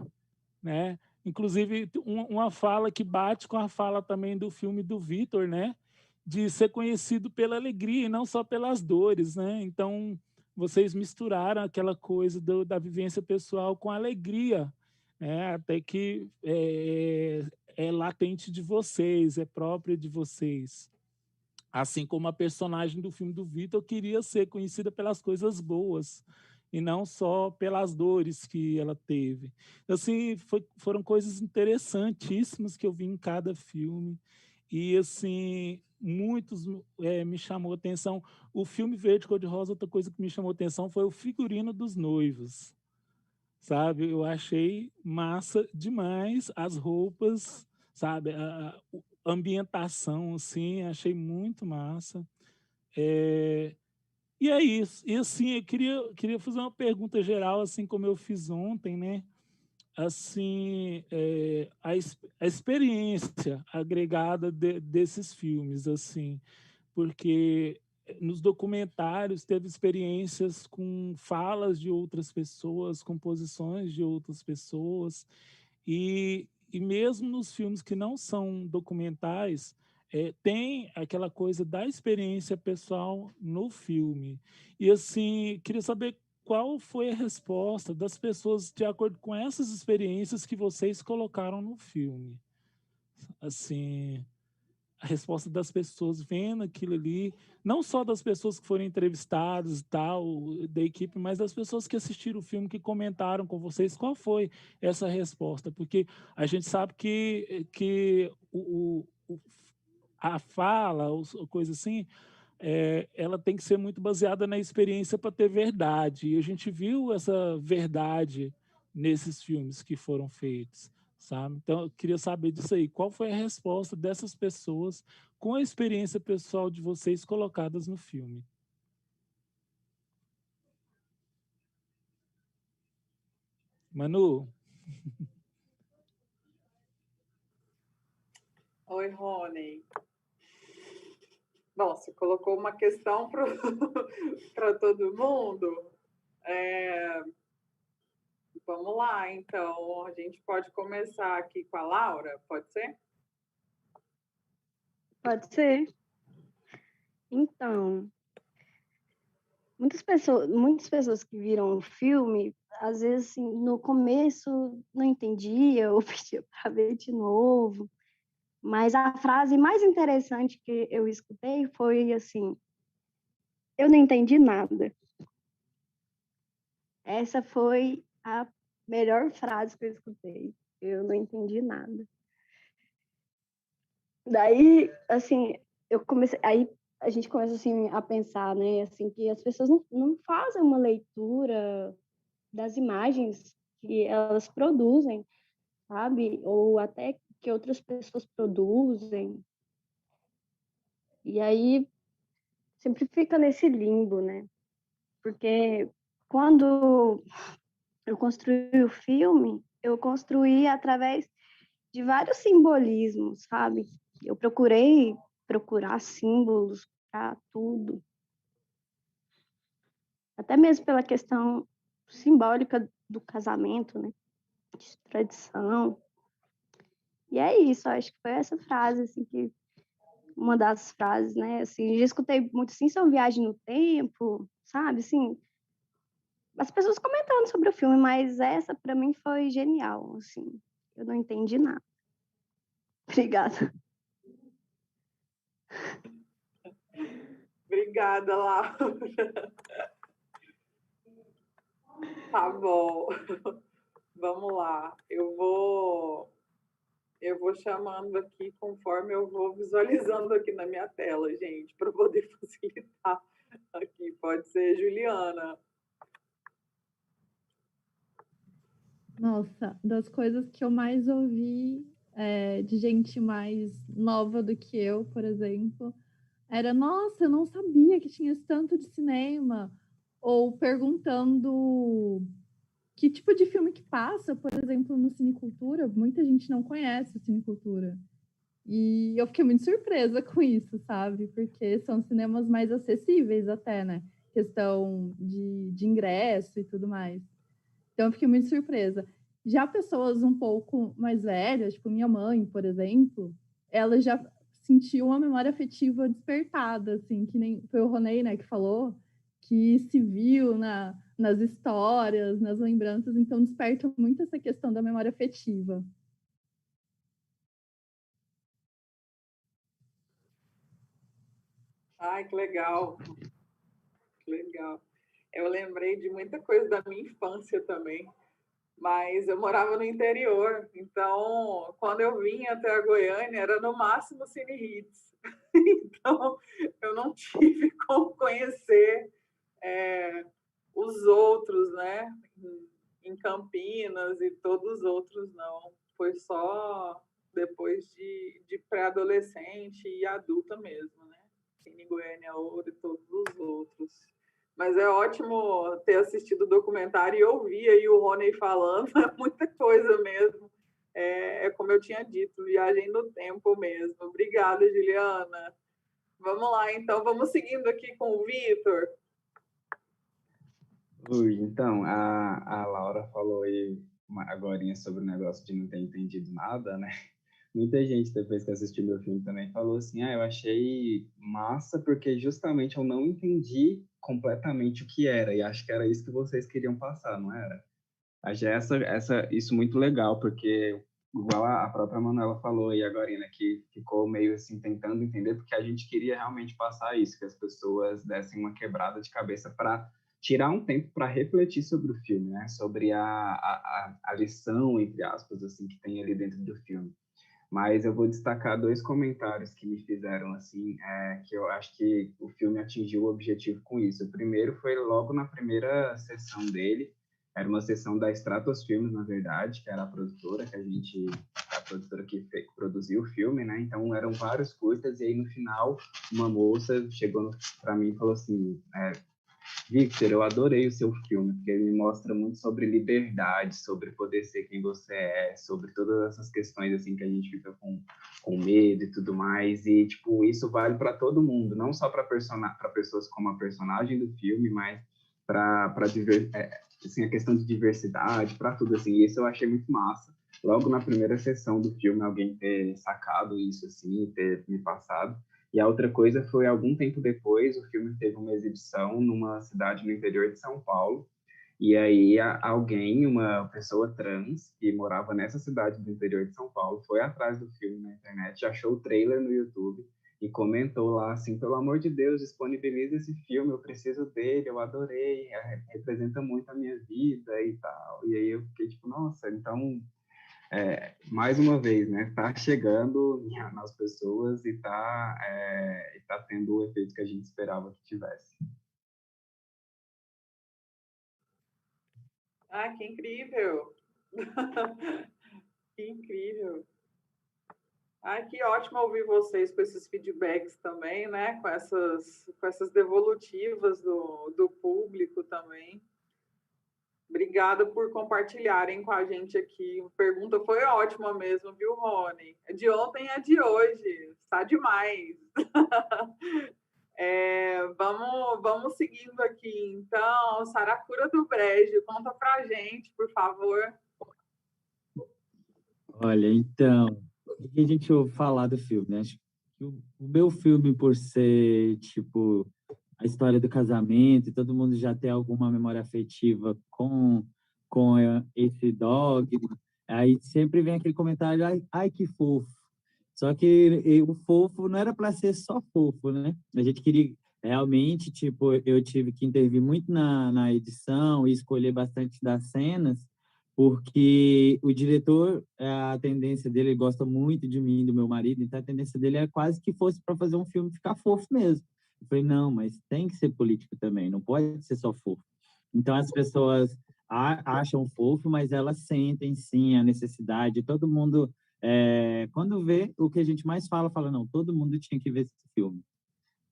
né? Inclusive, uma fala que bate com a fala também do filme do Vitor, né? De ser conhecido pela alegria e não só pelas dores, né? Então, vocês misturaram aquela coisa da vivência pessoal com a alegria, né? Até que é latente de vocês, é própria de vocês. Assim como a personagem do filme do Vitor queria ser conhecida pelas coisas boas e não só pelas dores que ela teve. Assim, foram coisas interessantíssimas que eu vi em cada filme e, assim, muitos me chamou a atenção. O filme Verde Cor-de-Rosa, outra coisa que me chamou a atenção foi o figurino dos noivos, sabe? Eu achei massa demais as roupas, sabe? A ambientação, assim, achei muito massa. E é isso. E, assim, eu queria fazer uma pergunta geral, assim como eu fiz ontem, né? Assim, a experiência agregada desses filmes, assim, porque nos documentários teve experiências com falas de outras pessoas, composições de outras pessoas, e mesmo nos filmes que não são documentais, tem aquela coisa da experiência pessoal no filme. E, assim, queria saber qual foi a resposta das pessoas de acordo com essas experiências que vocês colocaram no filme. Assim, a resposta das pessoas vendo aquilo ali, não só das pessoas que foram entrevistadas e tal, da equipe, mas das pessoas que assistiram o filme, que comentaram com vocês, qual foi essa resposta? Porque a gente sabe que a fala, ou coisa assim, ela tem que ser muito baseada na experiência para ter verdade. E a gente viu essa verdade nesses filmes que foram feitos, sabe? Então, eu queria saber disso aí. Qual foi a resposta dessas pessoas com a experiência pessoal de vocês colocadas no filme? Manu? Oi, Rony. Bom, você colocou uma questão para todo mundo. Vamos lá, então. A gente pode começar aqui com a Laura, pode ser? Pode ser. Então, muitas pessoas que viram o filme, às vezes, assim, no começo não entendia ou pedia para ver de novo. Mas a frase mais interessante que eu escutei foi assim: eu não entendi nada. Essa foi a melhor frase que eu escutei. Eu não entendi nada. Daí, assim, aí a gente começa assim a pensar, né, assim, que as pessoas não fazem uma leitura das imagens que elas produzem, sabe? Ou até que outras pessoas produzem. E aí sempre fica nesse limbo, né? Porque quando eu construí o filme, eu construí através de vários simbolismos, sabe? Eu procurei procurar símbolos para tudo, até mesmo pela questão simbólica do casamento, né? De tradição. E é isso, acho que foi essa frase, assim, que uma das frases, né? Assim, já escutei muito assim, sobre Viagem no Tempo, sabe? Assim, as pessoas comentando sobre o filme, mas essa para mim foi genial, assim. Eu não entendi nada. Obrigada. Obrigada, Laura. Tá bom. Vamos lá. Eu vou chamando aqui conforme eu vou visualizando aqui na minha tela, gente, para poder facilitar aqui. Pode ser Juliana. Nossa, das coisas que eu mais ouvi de gente mais nova do que eu, por exemplo, era, nossa, eu não sabia que tinha esse tanto de cinema. Ou perguntando que tipo de filme que passa, por exemplo, no Cinecultura. Muita gente não conhece o Cinecultura. E eu fiquei muito surpresa com isso, sabe? Porque são cinemas mais acessíveis até, né? Questão de ingresso e tudo mais. Então, eu fiquei muito surpresa. Já pessoas um pouco mais velhas, tipo minha mãe, por exemplo, ela já sentiu uma memória afetiva despertada, assim, que nem foi o Ronei, né, que falou, que se viu nas histórias, nas lembranças, então desperta muito essa questão da memória afetiva. Ai, que legal, que legal. Eu lembrei de muita coisa da minha infância também, mas eu morava no interior, então quando eu vinha até a Goiânia era no máximo Cine Hits. Então eu não tive como conhecer os outros, né? Em Campinas e todos os outros não. Foi só depois de pré-adolescente e adulta mesmo, né? Cine Goiânia Ouro e todos os outros. Mas é ótimo ter assistido o documentário e ouvir aí o Rony falando, é muita coisa mesmo. É como eu tinha dito, viagem no tempo mesmo. Obrigada, Juliana. Vamos lá, então, vamos seguindo aqui com o Vitor. Ui, então, a Laura falou aí agorinha sobre o negócio de não ter entendido nada, né? Muita gente, depois que assistiu meu filme, também falou assim, eu achei massa porque justamente eu não entendi completamente o que era, e acho que era isso que vocês queriam passar, não era? Achei isso muito legal, porque igual a própria Manuela falou aí agora, né, que ficou meio assim tentando entender, porque a gente queria realmente passar isso, que as pessoas dessem uma quebrada de cabeça para tirar um tempo para refletir sobre o filme, né, sobre a lição, entre aspas, assim, que tem ali dentro do filme. Mas eu vou destacar dois comentários que me fizeram assim, que eu acho que o filme atingiu o objetivo com isso. O primeiro foi logo na primeira sessão dele, era uma sessão da Stratos Filmes, na verdade, que era a produtora que produziu o filme, né? Então eram vários curtas e aí no final uma moça chegou para mim e falou assim, Victor, eu adorei o seu filme, porque ele me mostra muito sobre liberdade, sobre poder ser quem você é, sobre todas essas questões assim que a gente fica com medo e tudo mais. E tipo, isso vale para todo mundo, não só para pessoas como a personagem do filme, mas para assim, a questão de diversidade, para tudo assim. E isso eu achei muito massa. Logo na primeira sessão do filme, alguém ter sacado isso assim, ter me passado. E a outra coisa foi, algum tempo depois, o filme teve uma exibição numa cidade no interior de São Paulo, e aí alguém, uma pessoa trans, que morava nessa cidade do interior de São Paulo, foi atrás do filme na internet, achou o trailer no YouTube e comentou lá assim, pelo amor de Deus, disponibiliza esse filme, eu preciso dele, eu adorei, representa muito a minha vida e tal. E aí eu fiquei tipo, nossa, então mais uma vez, né, tá chegando nas pessoas e tá tendo o efeito que a gente esperava que tivesse. Ah, que incrível! Que incrível! Ah, que ótimo ouvir vocês com esses feedbacks também, né? Com essas devolutivas do público também. Obrigada por compartilharem com a gente aqui. A pergunta foi ótima mesmo, viu, Rony? De ontem é de hoje. Está demais. Vamos seguindo aqui. Então, Saracura do Brejo, conta pra gente, por favor. Olha, então, o que a gente ouve falar do filme, né? Acho que o meu filme, por ser, tipo, a história do casamento, e todo mundo já tem alguma memória afetiva com esse dogma, aí sempre vem aquele comentário, ai, que fofo. Só que o fofo não era para ser só fofo, né? A gente queria realmente, tipo, eu tive que intervir muito na edição e escolher bastante das cenas, porque o diretor, a tendência dele, ele gosta muito de mim, do meu marido, então a tendência dele é quase que fosse para fazer um filme ficar fofo mesmo. Eu falei, não, mas tem que ser político também, não pode ser só fofo. Então as pessoas acham fofo, mas elas sentem sim a necessidade, todo mundo, quando vê, o que a gente mais fala, não, todo mundo tinha que ver esse filme.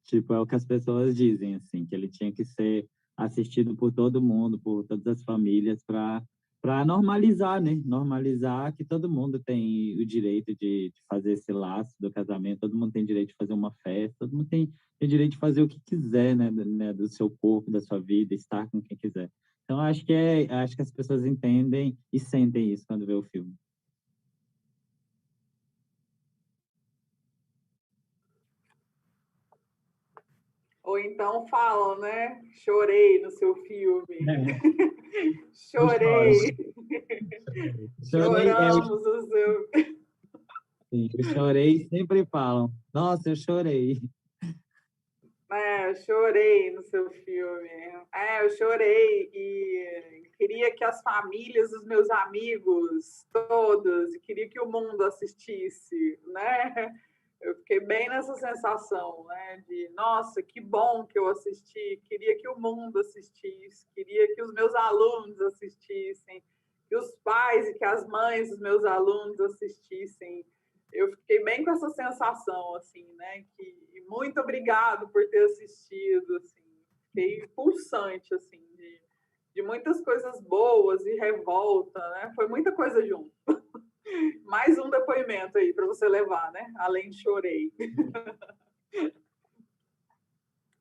Tipo, é o que as pessoas dizem, assim, que ele tinha que ser assistido por todo mundo, por todas as famílias, para normalizar, né? Normalizar que todo mundo tem o direito de fazer esse laço do casamento, todo mundo tem direito de fazer uma festa, todo mundo tem direito de fazer o que quiser, né? Do seu corpo, da sua vida, estar com quem quiser. Então, acho que as pessoas entendem e sentem isso quando vê o filme. Ou então falam, né? Chorei no seu filme. Chorei. Choramos o seu. Sim, eu chorei, sempre falam. Nossa, eu chorei. Eu chorei no seu filme. Eu chorei e queria que as famílias dos meus amigos todos, e queria que o mundo assistisse, né? Eu fiquei bem nessa sensação, né? De, nossa, que bom que eu assisti, queria que o mundo assistisse, queria que os meus alunos assistissem, que os pais e que as mães dos meus alunos assistissem. Eu fiquei bem com essa sensação, assim, né? E muito obrigado por ter assistido, assim. Fiquei pulsante, assim, de muitas coisas boas e revolta, né? Foi muita coisa junto. Mais um depoimento aí para você levar, né? Além de chorei.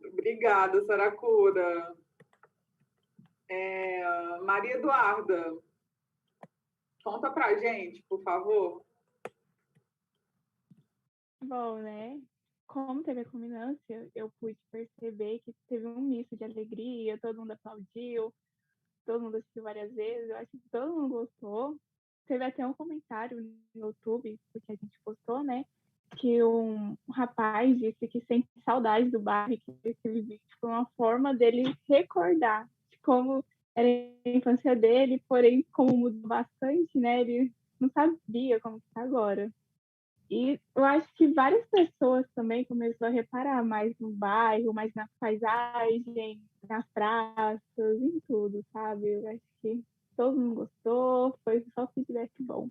Obrigada, Saracura. Maria Eduarda, conta pra gente, por favor. Bom, né? Como teve a culminância, eu pude perceber que teve um misto de alegria, todo mundo aplaudiu, todo mundo assistiu várias vezes, eu acho que todo mundo gostou. Teve até um comentário no YouTube, porque a gente postou, né? Que um rapaz disse que sente saudade do bairro, que aquele vídeo foi uma forma dele recordar de como era a infância dele, porém, como mudou bastante, né? Ele não sabia como está agora. E eu acho que várias pessoas também começaram a reparar mais no bairro, mais na paisagem, nas praças, em tudo, sabe? Eu acho que todo mundo gostou, foi só feedback bom.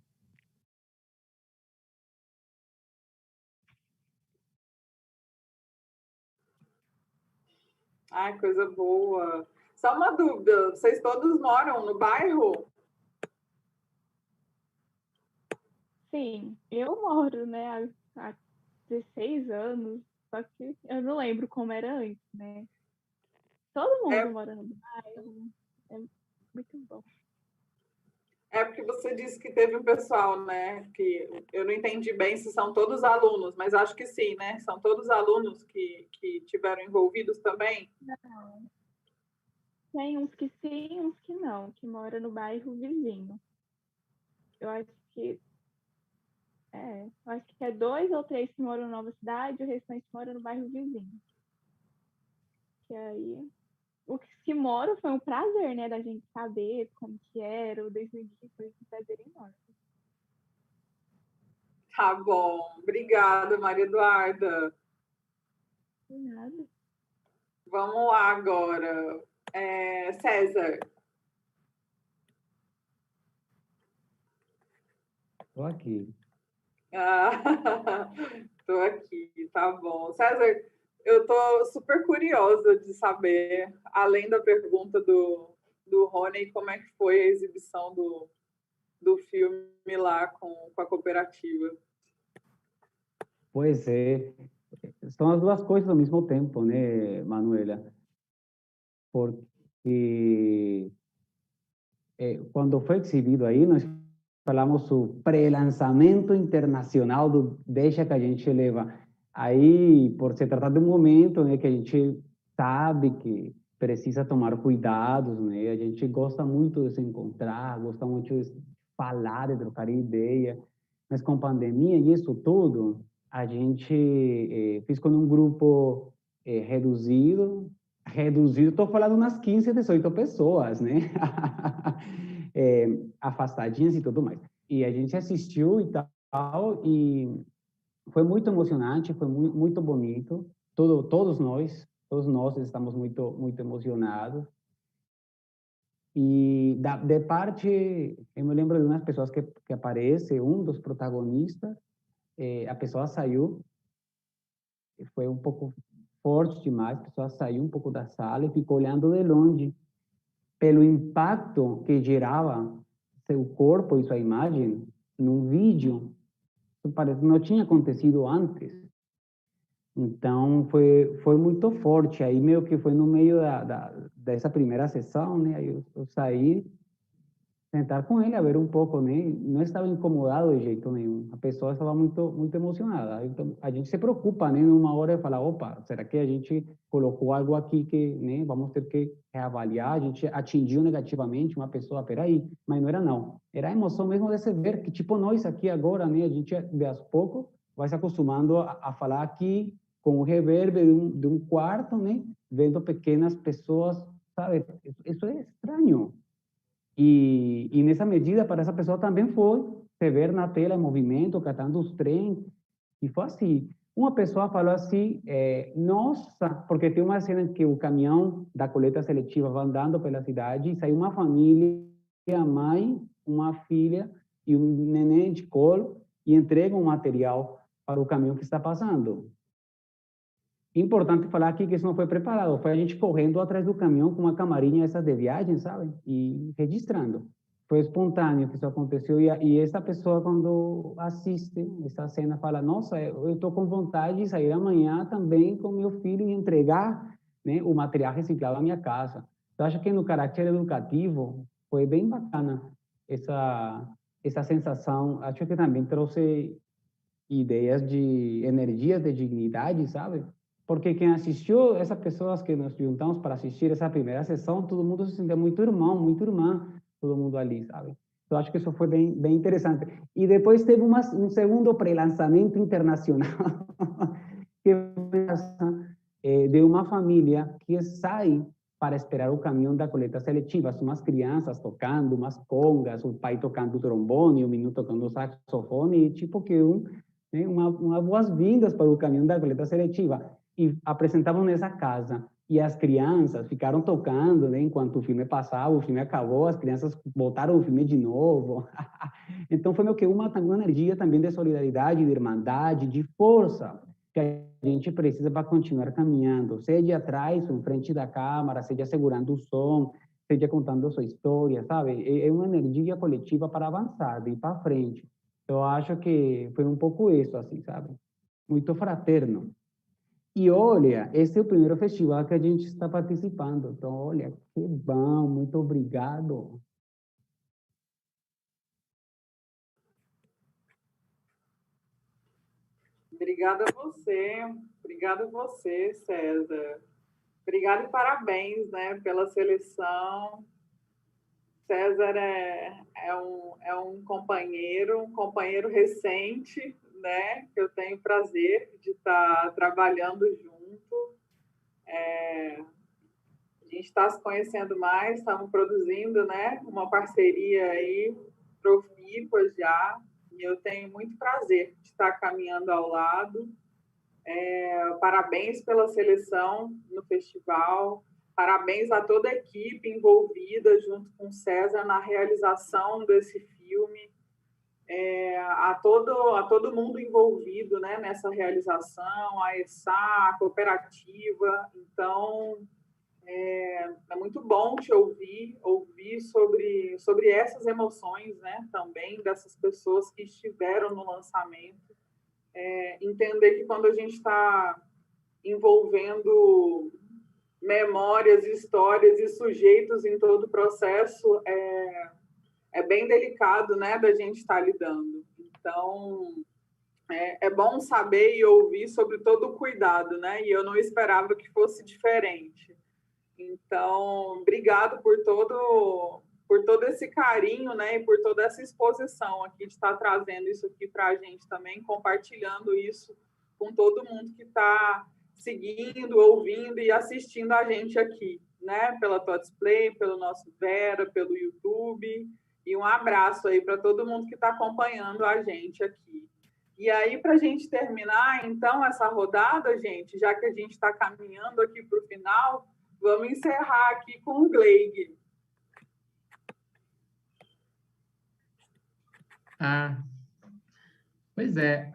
Ai, coisa boa. Só uma dúvida, vocês todos moram no bairro? Sim, eu moro, né, há 16 anos, só que eu não lembro como era antes, né? Todo mundo mora no bairro, é muito bom. É porque você disse que teve um pessoal, né? Que eu não entendi bem se são todos alunos, mas acho que sim, né? São todos alunos que tiveram envolvidos também? Não. Tem uns que sim, uns que não, que moram no bairro vizinho. Eu acho que é 2 ou 3 que moram na nova cidade, o restante mora no bairro vizinho. Que aí, o que mora foi um prazer, né, da gente saber como que era o 2020, foi um prazer enorme. Tá bom. Obrigada, Maria Eduarda. De nada. Vamos lá agora. César. Estou aqui. Estou aqui, tá bom. César, eu estou super curiosa de saber, além da pergunta do Rony, como é que foi a exibição do filme lá com a cooperativa. Pois é, são as duas coisas ao mesmo tempo, né, Manuela? Porque quando foi exibido aí, nós falamos o pré-lançamento internacional do Deixa que a gente leva. Aí, por se tratar de um momento, né, que a gente sabe que precisa tomar cuidados, né? A gente gosta muito de se encontrar, gosta muito de falar, de trocar ideia, mas com pandemia e isso tudo, a gente fez com um grupo reduzido, estou falando umas 15, 18 pessoas, né? Afastadinhas e tudo mais. E a gente assistiu e tal, e foi muito emocionante, foi muito bonito. Todos nós estamos muito emocionados. E de parte, eu me lembro de umas pessoas que aparece, um dos protagonistas, a pessoa saiu, foi um pouco forte demais, a pessoa saiu um pouco da sala e ficou olhando de longe, pelo impacto que gerava seu corpo e sua imagem num vídeo. Parece que não tinha acontecido antes. Então, foi muito forte. Aí, meio que foi no meio dessa primeira sessão, né? Aí eu saí, sentar com ele, a ver um pouco, né? Não estava incomodado de jeito nenhum. A pessoa estava muito emocionada. Então, a gente se preocupa, né? Numa hora e fala, opa, será que a gente colocou algo aqui que, né? Vamos ter que reavaliar. A gente atingiu negativamente uma pessoa, peraí. Mas não era, não. Era a emoção mesmo de se ver que, tipo, nós aqui agora, né? A gente, de aos poucos, vai se acostumando a falar aqui com o reverb de um quarto, né? Vendo pequenas pessoas, sabe? Isso é estranho. E nessa medida, para essa pessoa também foi se ver na tela em movimento, catando os trens, e foi assim. Uma pessoa falou assim, nossa, porque tem uma cena em que o caminhão da coleta seletiva vai andando pela cidade e sai uma família, a mãe, uma filha e um neném de colo, e entregam um material para o caminhão que está passando. Importante falar aqui que isso não foi preparado, foi a gente correndo atrás do caminhão com uma camarinha essas de viagem, sabe? E registrando. Foi espontâneo que isso aconteceu e essa pessoa quando assiste essa cena fala, nossa, eu estou com vontade de sair amanhã também com meu filho e entregar, né, o material reciclado à minha casa. Eu acho que no caráter educativo foi bem bacana essa sensação. Acho que também trouxe ideias de energias de dignidade, sabe? Porque quem assistiu, essas pessoas que nos juntamos para assistir essa primeira sessão, todo mundo se sentia muito irmão, muito irmã, todo mundo ali, sabe? Eu acho que isso foi bem interessante. E depois teve um segundo pré-lançamento internacional, que de uma família que sai para esperar o caminhão da coleta seletiva, umas crianças tocando, umas congas, o pai tocando trombone, o menino tocando saxofone, e tipo que uma boas-vindas para o caminhão da coleta seletiva. E apresentavam nessa casa. E as crianças ficaram tocando, né? Enquanto o filme passava, o filme acabou, as crianças botaram o filme de novo. Então foi meio que uma energia também de solidariedade, de irmandade, de força que a gente precisa para continuar caminhando, seja atrás, em frente da câmera, seja segurando o som, seja contando a sua história, sabe? É uma energia coletiva para avançar, de ir para frente. Eu acho que foi um pouco isso, assim, sabe? Muito fraterno. E olha, esse é o primeiro festival que a gente está participando. Então, olha, que bom, muito obrigado. Obrigada a você, César. Obrigada e parabéns, né, pela seleção. César é um companheiro recente, né, que eu tenho prazer de estar trabalhando junto. A gente está se conhecendo mais, estamos produzindo, né, uma parceria aí profícua já, e eu tenho muito prazer de estar caminhando ao lado. Parabéns pela seleção no festival, parabéns a toda a equipe envolvida junto com o César na realização desse filme, a todo mundo envolvido, né, nessa realização, a ESA, a cooperativa. Então, é muito bom te ouvir sobre essas emoções, né, também dessas pessoas que estiveram no lançamento. Entender que quando a gente está envolvendo memórias, histórias e sujeitos em todo o processo, é bem delicado, né, da gente estar lidando. Então, é bom saber e ouvir sobre todo o cuidado, né? E eu não esperava que fosse diferente. Então, obrigado por todo esse carinho, né, e por toda essa exposição aqui, de estar trazendo isso aqui para a gente também, compartilhando isso com todo mundo que está seguindo, ouvindo e assistindo a gente aqui, né, pela Tots Play, pelo nosso Vera, pelo YouTube, e um abraço aí para todo mundo que está acompanhando a gente aqui. E aí, para a gente terminar, então, essa rodada, gente, já que a gente está caminhando aqui para o final, vamos encerrar aqui com o Gleig. Pois é,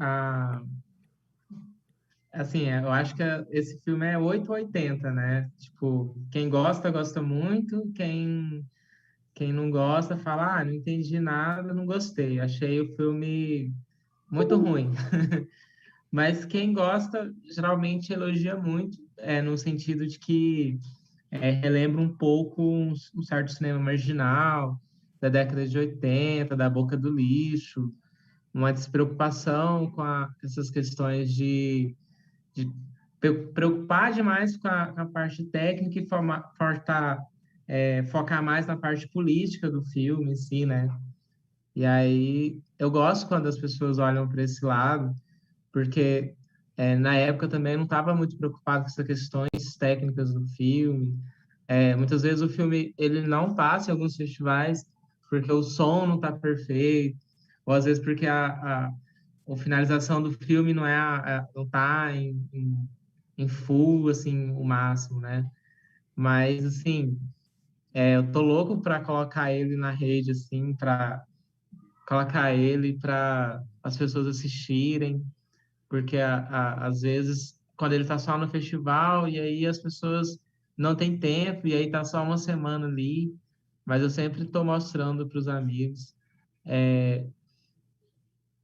assim, eu acho que esse filme é 8 ou 80, né? Tipo, quem gosta, gosta muito, quem não gosta, fala, não entendi nada, não gostei, achei o filme muito ruim. Mas quem gosta, geralmente elogia muito, no sentido de que relembra um pouco um certo cinema marginal, da década de 80, da Boca do Lixo, uma despreocupação com essas questões de preocupar demais com a parte técnica e focar mais na parte política do filme em si, né? E aí eu gosto quando as pessoas olham para esse lado, porque na época também eu não estava muito preocupado com essas questões técnicas do filme. Muitas vezes o filme ele não passa em alguns festivais porque o som não está perfeito, ou às vezes porque a finalização do filme não está em full, assim, o máximo, né? Mas, assim, eu tô louco para colocar ele na rede, assim, para colocar ele para as pessoas assistirem, porque às vezes, quando ele tá só no festival, e aí as pessoas não têm tempo, e aí tá só uma semana ali, mas eu sempre estou mostrando para os amigos.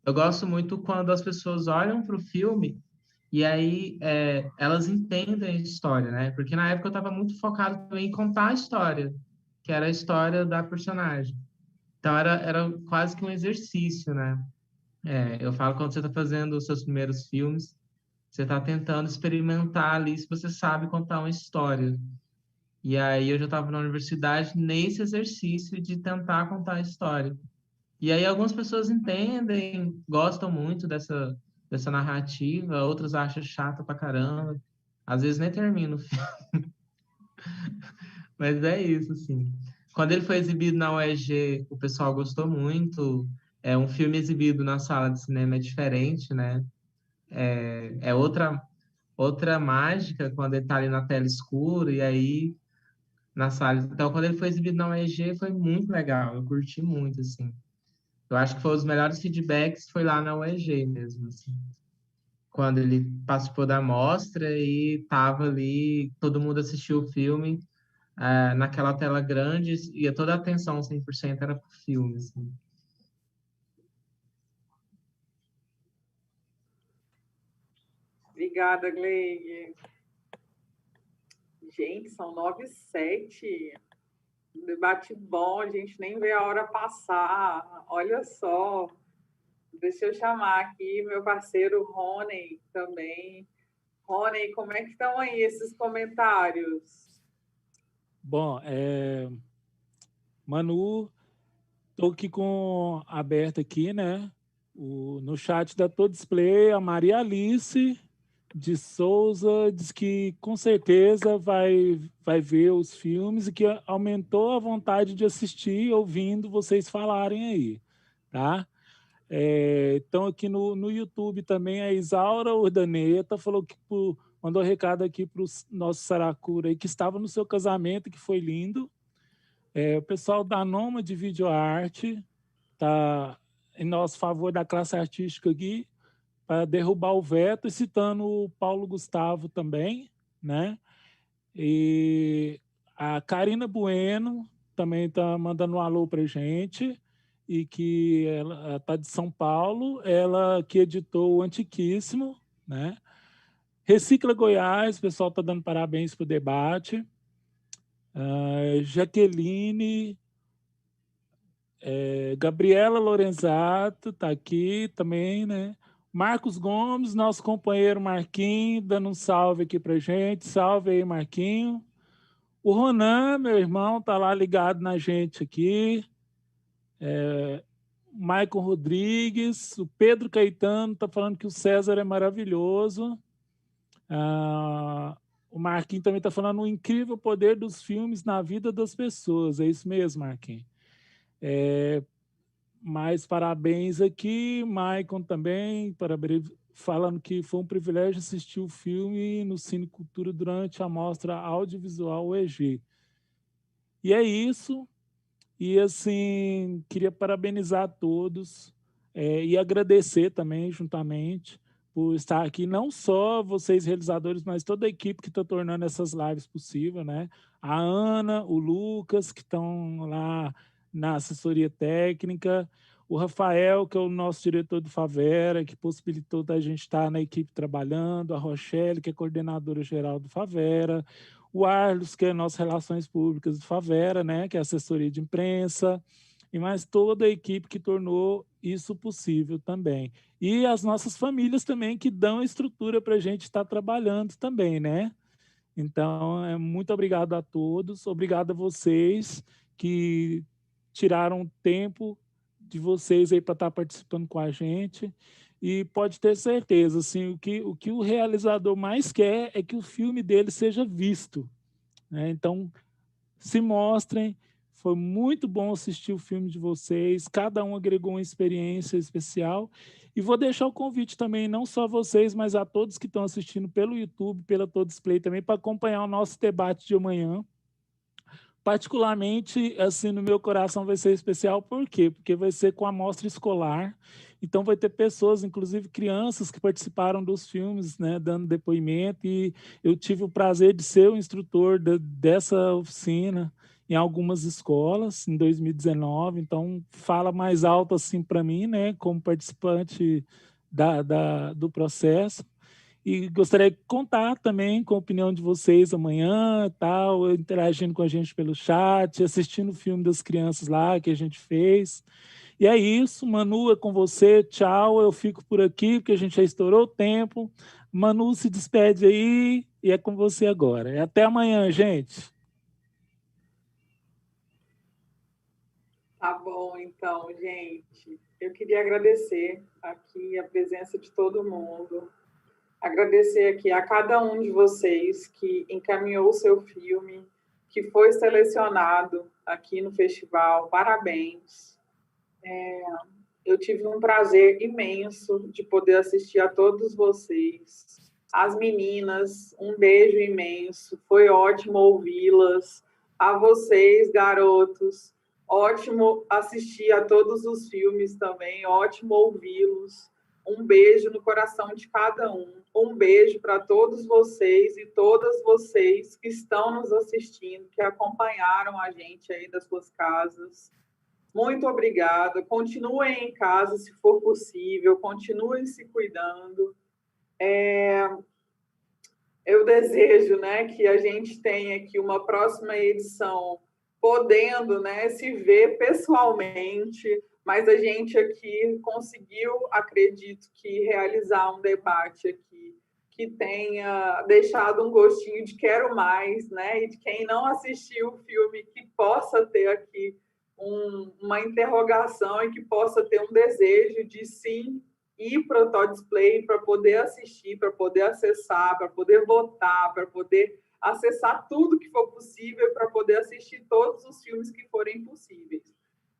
Eu gosto muito quando as pessoas olham para o filme e aí elas entendem a história, né? Porque na época eu estava muito focado também em contar a história, que era a história da personagem. Então era quase que um exercício, né? Eu falo quando você está fazendo os seus primeiros filmes, você está tentando experimentar ali se você sabe contar uma história. E aí eu já estava na universidade nesse exercício de tentar contar a história. E aí algumas pessoas entendem, gostam muito dessa narrativa, outras acham chata pra caramba. Às vezes nem termino o filme. Mas é isso, assim. Quando ele foi exibido na UEG, o pessoal gostou muito. Um filme exibido na sala de cinema é diferente, né? É outra mágica quando ele tá ali na tela escura e aí na sala. Então, quando ele foi exibido na UEG, foi muito legal. Eu curti muito, assim. Eu acho que foi os melhores feedbacks, foi lá na UEG mesmo, assim. Quando ele participou da mostra e tava ali, todo mundo assistiu o filme naquela tela grande e toda a atenção 100% era pro filme, assim. Obrigada, Gleide. Gente, são 9h07. Debate bom, a gente nem vê a hora passar. Olha só. Deixa eu chamar aqui meu parceiro Rony também. Rony, como é que estão aí esses comentários? Bom, Manu, estou aqui aberto aqui, né? No chat da Todo Display, a Maria Alice de Souza diz que com certeza vai ver os filmes e que aumentou a vontade de assistir ouvindo vocês falarem aí, tá? Então aqui no YouTube também a Isaura Ordaneta falou que mandou um recado aqui para o nosso Saracura aí, que estava no seu casamento, que foi lindo. O pessoal da Noma de Videoarte está em nosso favor da classe artística aqui, para derrubar o veto, e citando o Paulo Gustavo também, né? E a Karina Bueno também está mandando um alô para gente, e que ela está de São Paulo, ela que editou o Antiquíssimo, né? Recicla Goiás, o pessoal está dando parabéns para o debate. Jaqueline, Gabriela Lorenzato está aqui também, né? Marcos Gomes, nosso companheiro Marquinho, dando um salve aqui para gente. Salve aí, Marquinho. O Ronan, meu irmão, está lá ligado na gente aqui. Maicon Rodrigues, o Pedro Caetano está falando que o César é maravilhoso. O Marquinho também está falando o incrível poder dos filmes na vida das pessoas. É isso mesmo, Marquinho. Mais parabéns aqui, Maicon também, falando que foi um privilégio assistir o filme no Cine Cultura durante a mostra audiovisual UEG. E é isso. E, assim, queria parabenizar a todos e agradecer também, juntamente, por estar aqui, não só vocês realizadores, mas toda a equipe que está tornando essas lives possível, né? A Ana, o Lucas, que estão lá na assessoria técnica, o Rafael, que é o nosso diretor do Favera, que possibilitou da gente estar na equipe trabalhando, a Rochelle, que é coordenadora geral do Favera, o Arlos, que é nossas relações públicas do Favera, né? Que é a assessoria de imprensa, e mais toda a equipe que tornou isso possível também. E as nossas famílias também, que dão estrutura para a gente estar trabalhando também, né? Então, muito obrigado a todos, obrigado a vocês que tiraram tempo de vocês aí para estar participando com a gente. E pode ter certeza, assim, o que o realizador mais quer é que o filme dele seja visto, né? Então, se mostrem. Foi muito bom assistir o filme de vocês, cada um agregou uma experiência especial. E vou deixar o convite também, não só a vocês, mas a todos que estão assistindo pelo YouTube, pela Todisplay também, para acompanhar o nosso debate de amanhã. Particularmente, assim, no meu coração vai ser especial, por quê? Porque vai ser com a mostra escolar, então vai ter pessoas, inclusive crianças, que participaram dos filmes, né, dando depoimento, e eu tive o prazer de ser o instrutor dessa oficina em algumas escolas, em 2019, então fala mais alto, assim, para mim, né, como participante do processo. E gostaria de contar também com a opinião de vocês amanhã, tal, interagindo com a gente pelo chat, assistindo o filme das crianças lá que a gente fez. E é isso, Manu, é com você, tchau, eu fico por aqui, porque a gente já estourou o tempo. Manu, se despede aí e é com você agora. E até amanhã, gente. Tá bom, então, gente. Eu queria agradecer aqui a presença de todo mundo. Agradecer aqui a cada um de vocês que encaminhou o seu filme, que foi selecionado aqui no festival. Parabéns. Eu tive um prazer imenso de poder assistir a todos vocês. As meninas, um beijo imenso. Foi ótimo ouvi-las. A vocês, garotos, ótimo assistir a todos os filmes também. Ótimo ouvi-los. Um beijo no coração de cada um. Um beijo para todos vocês e todas vocês que estão nos assistindo, que acompanharam a gente aí das suas casas. Muito obrigada. Continuem em casa, se for possível. Continuem se cuidando. Eu desejo, né, que a gente tenha aqui uma próxima edição podendo, né, se ver pessoalmente, mas a gente aqui conseguiu, acredito que, realizar um debate aqui que tenha deixado um gostinho de quero mais, né, e de quem não assistiu o filme que possa ter aqui uma interrogação e que possa ter um desejo de sim ir para o Todisplay para poder assistir, para poder acessar, para poder votar, para poder acessar tudo que for possível, para poder assistir todos os filmes que forem possíveis.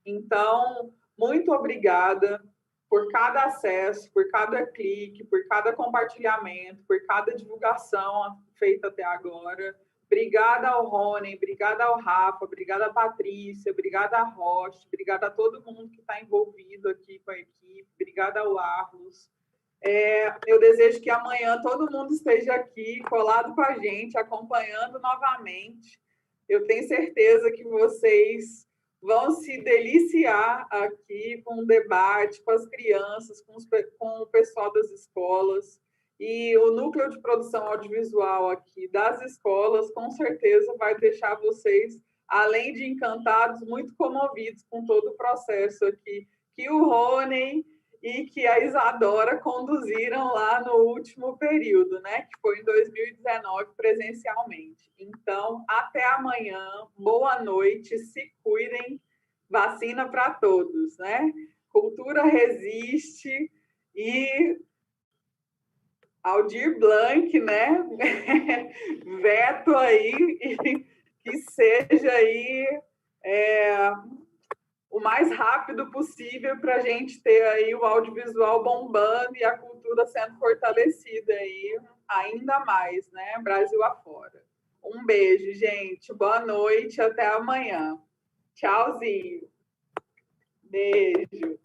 Então, muito obrigada por cada acesso, por cada clique, por cada compartilhamento, por cada divulgação feita até agora. Obrigada ao Rony, obrigada ao Rafa, obrigada a Patrícia, obrigada a Roche, obrigada a todo mundo que está envolvido aqui com a equipe, obrigada ao Arlos. Eu desejo que amanhã todo mundo esteja aqui, colado com a gente, acompanhando novamente. Eu tenho certeza que vocês vão se deliciar aqui com o debate, com as crianças, com o pessoal das escolas. E o núcleo de produção audiovisual aqui das escolas, com certeza, vai deixar vocês, além de encantados, muito comovidos com todo o processo aqui, que o Rony e que a Isadora conduziram lá no último período, né? Que foi em 2019, presencialmente. Então, até amanhã, boa noite, se cuidem, vacina para todos, né? Cultura resiste e Aldir Blanc, né? Veto aí, que seja aí o mais rápido possível para a gente ter aí o audiovisual bombando e a cultura sendo fortalecida aí ainda mais, né? Brasil afora. Um beijo, gente. Boa noite, até amanhã. Tchauzinho. Beijo.